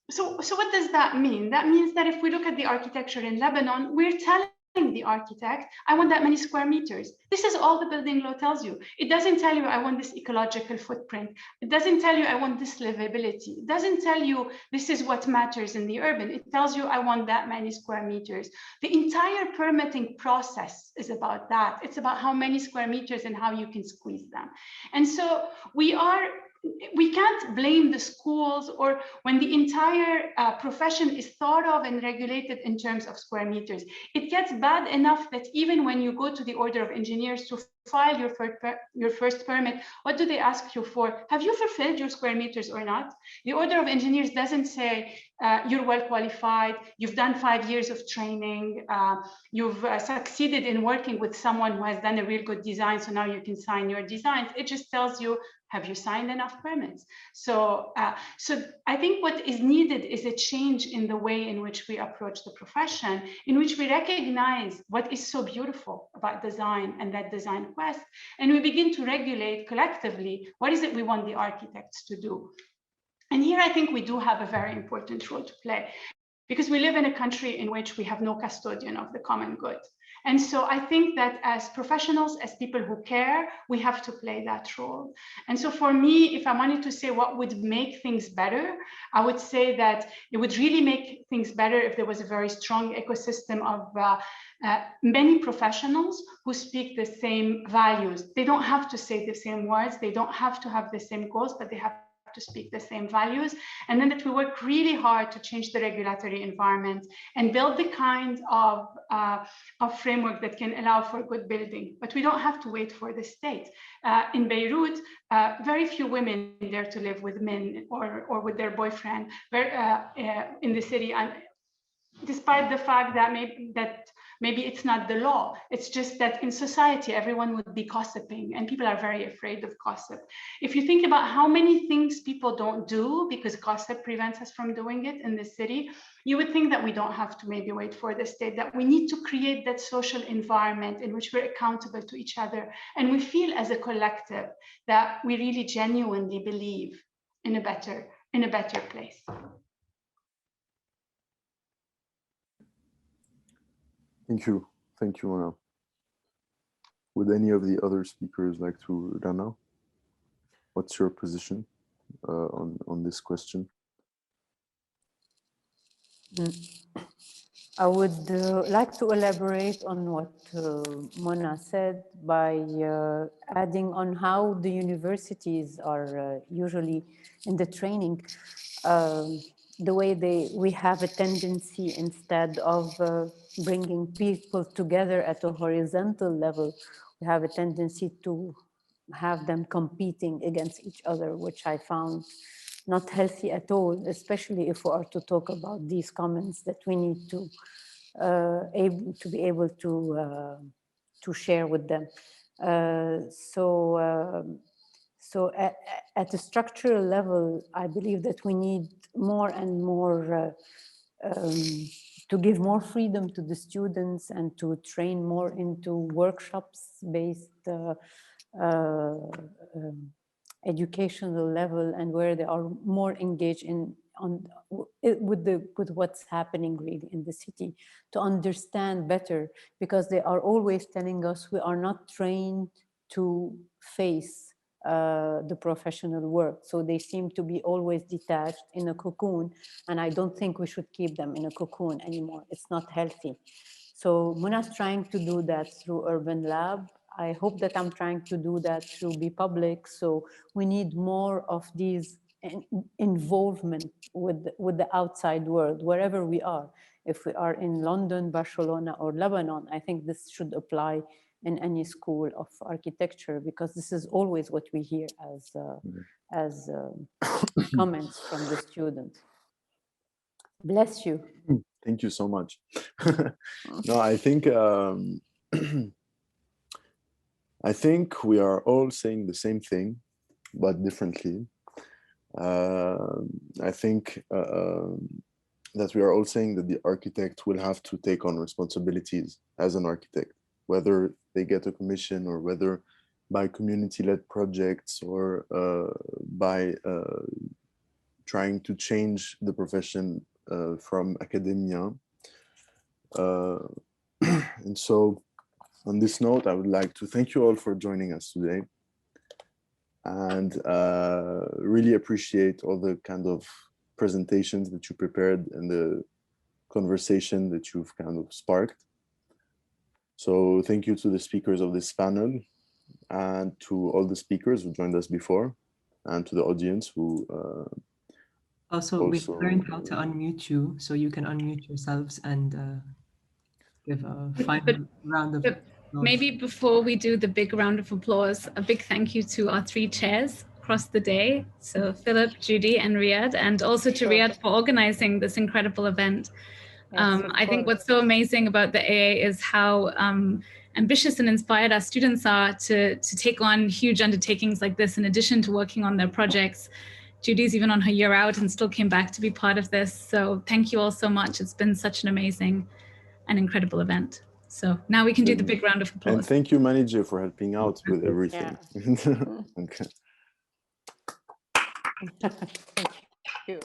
So what does that mean? That means that if we look at the architecture in Lebanon, we're telling the architect, I want that many square meters. This is all the building law tells you. It doesn't tell you I want this ecological footprint. It doesn't tell you I want this livability. It doesn't tell you this is what matters in the urban. It tells you I want that many square meters. The entire permitting process is about that. It's about how many square meters and how you can squeeze them. And so we can't blame the schools, or when the entire profession is thought of and regulated in terms of square meters. It gets bad enough that even when you go to the Order of Engineers to file your first permit, what do they ask you for? Have you fulfilled your square meters or not? The Order of Engineers doesn't say you're well qualified, you've done 5 years of training, you've succeeded in working with someone who has done a real good design, so now you can sign your designs. It just tells you, have you signed enough permits? So I think what is needed is a change in the way in which we approach the profession, in which we recognize what is so beautiful about design and that design quest, and we begin to regulate collectively what is it we want the architects to do. And here I think we do have a very important role to play, because we live in a country in which we have no custodian of the common good. And so I think that as professionals, as people who care, we have to play that role. And so for me, if I wanted to say what would make things better, I would say that it would really make things better if there was a very strong ecosystem of many professionals who speak the same values. They don't have to say the same words, they don't have to have the same goals, but they have to speak the same values, and then that we work really hard to change the regulatory environment and build the kind of framework that can allow for good building. But we don't have to wait for the state. In Beirut, very few women dare to live with men or with their boyfriend in the city, and despite the fact that maybe it's not the law. It's just that in society, everyone would be gossiping, and people are very afraid of gossip. If you think about how many things people don't do because gossip prevents us from doing it in the city, you would think that we don't have to maybe wait for the state, that we need to create that social environment in which we're accountable to each other. And we feel as a collective that we really genuinely believe in a better place. Thank you, Rana. Would any of the other speakers like to, Rana? What's your position on this question? I would like to elaborate on what Mona said by adding on how the universities are usually in the training, the way we have a tendency, instead of bringing people together at a horizontal level, we have a tendency to have them competing against each other, which I found not healthy at all, especially if we are to talk about these comments that we need to be able to share with them. So at a structural level, I believe that we need more and more to give more freedom to the students and to train more into workshops-based educational level, and where they are more engaged with what's happening really in the city, to understand better, because they are always telling us we are not trained to face the professional work. So they seem to be always detached in a cocoon, and I don't think we should keep them in a cocoon anymore. It's not healthy. So Muna's trying to do that through Urban Lab. I hope that I'm trying to do that through Be Public. So we need more of these involvement with the outside world, wherever we are. If we are in London, Barcelona, or Lebanon, I think this should apply in any school of architecture, because this is always what we hear as comments from the students. Bless you. Thank you so much. No, I think I think we are all saying the same thing, but differently. I think that we are all saying that the architect will have to take on responsibilities as an architect, whether they get a commission or whether by community-led projects or by trying to change the profession from academia. And so on this note, I would like to thank you all for joining us today, and really appreciate all the kind of presentations that you prepared and the conversation that you've kind of sparked. So thank you to the speakers of this panel, and to all the speakers who joined us before, and to the audience who also we've learned how to unmute you, so you can unmute yourselves and give a final round of applause. Maybe before we do the big round of applause, a big thank you to our 3 chairs across the day. So Philip, Judy, and Riyad, and also to Riyad for organizing this incredible event. Yes, I think what's so amazing about the AA is how ambitious and inspired our students are to take on huge undertakings like this, in addition to working on their projects. Judy's even on her year out and still came back to be part of this. So thank you all so much. It's been such an amazing and incredible event. So now we can do the big round of applause. And thank you, manager, for helping out with everything. Yeah. Okay. Thank you.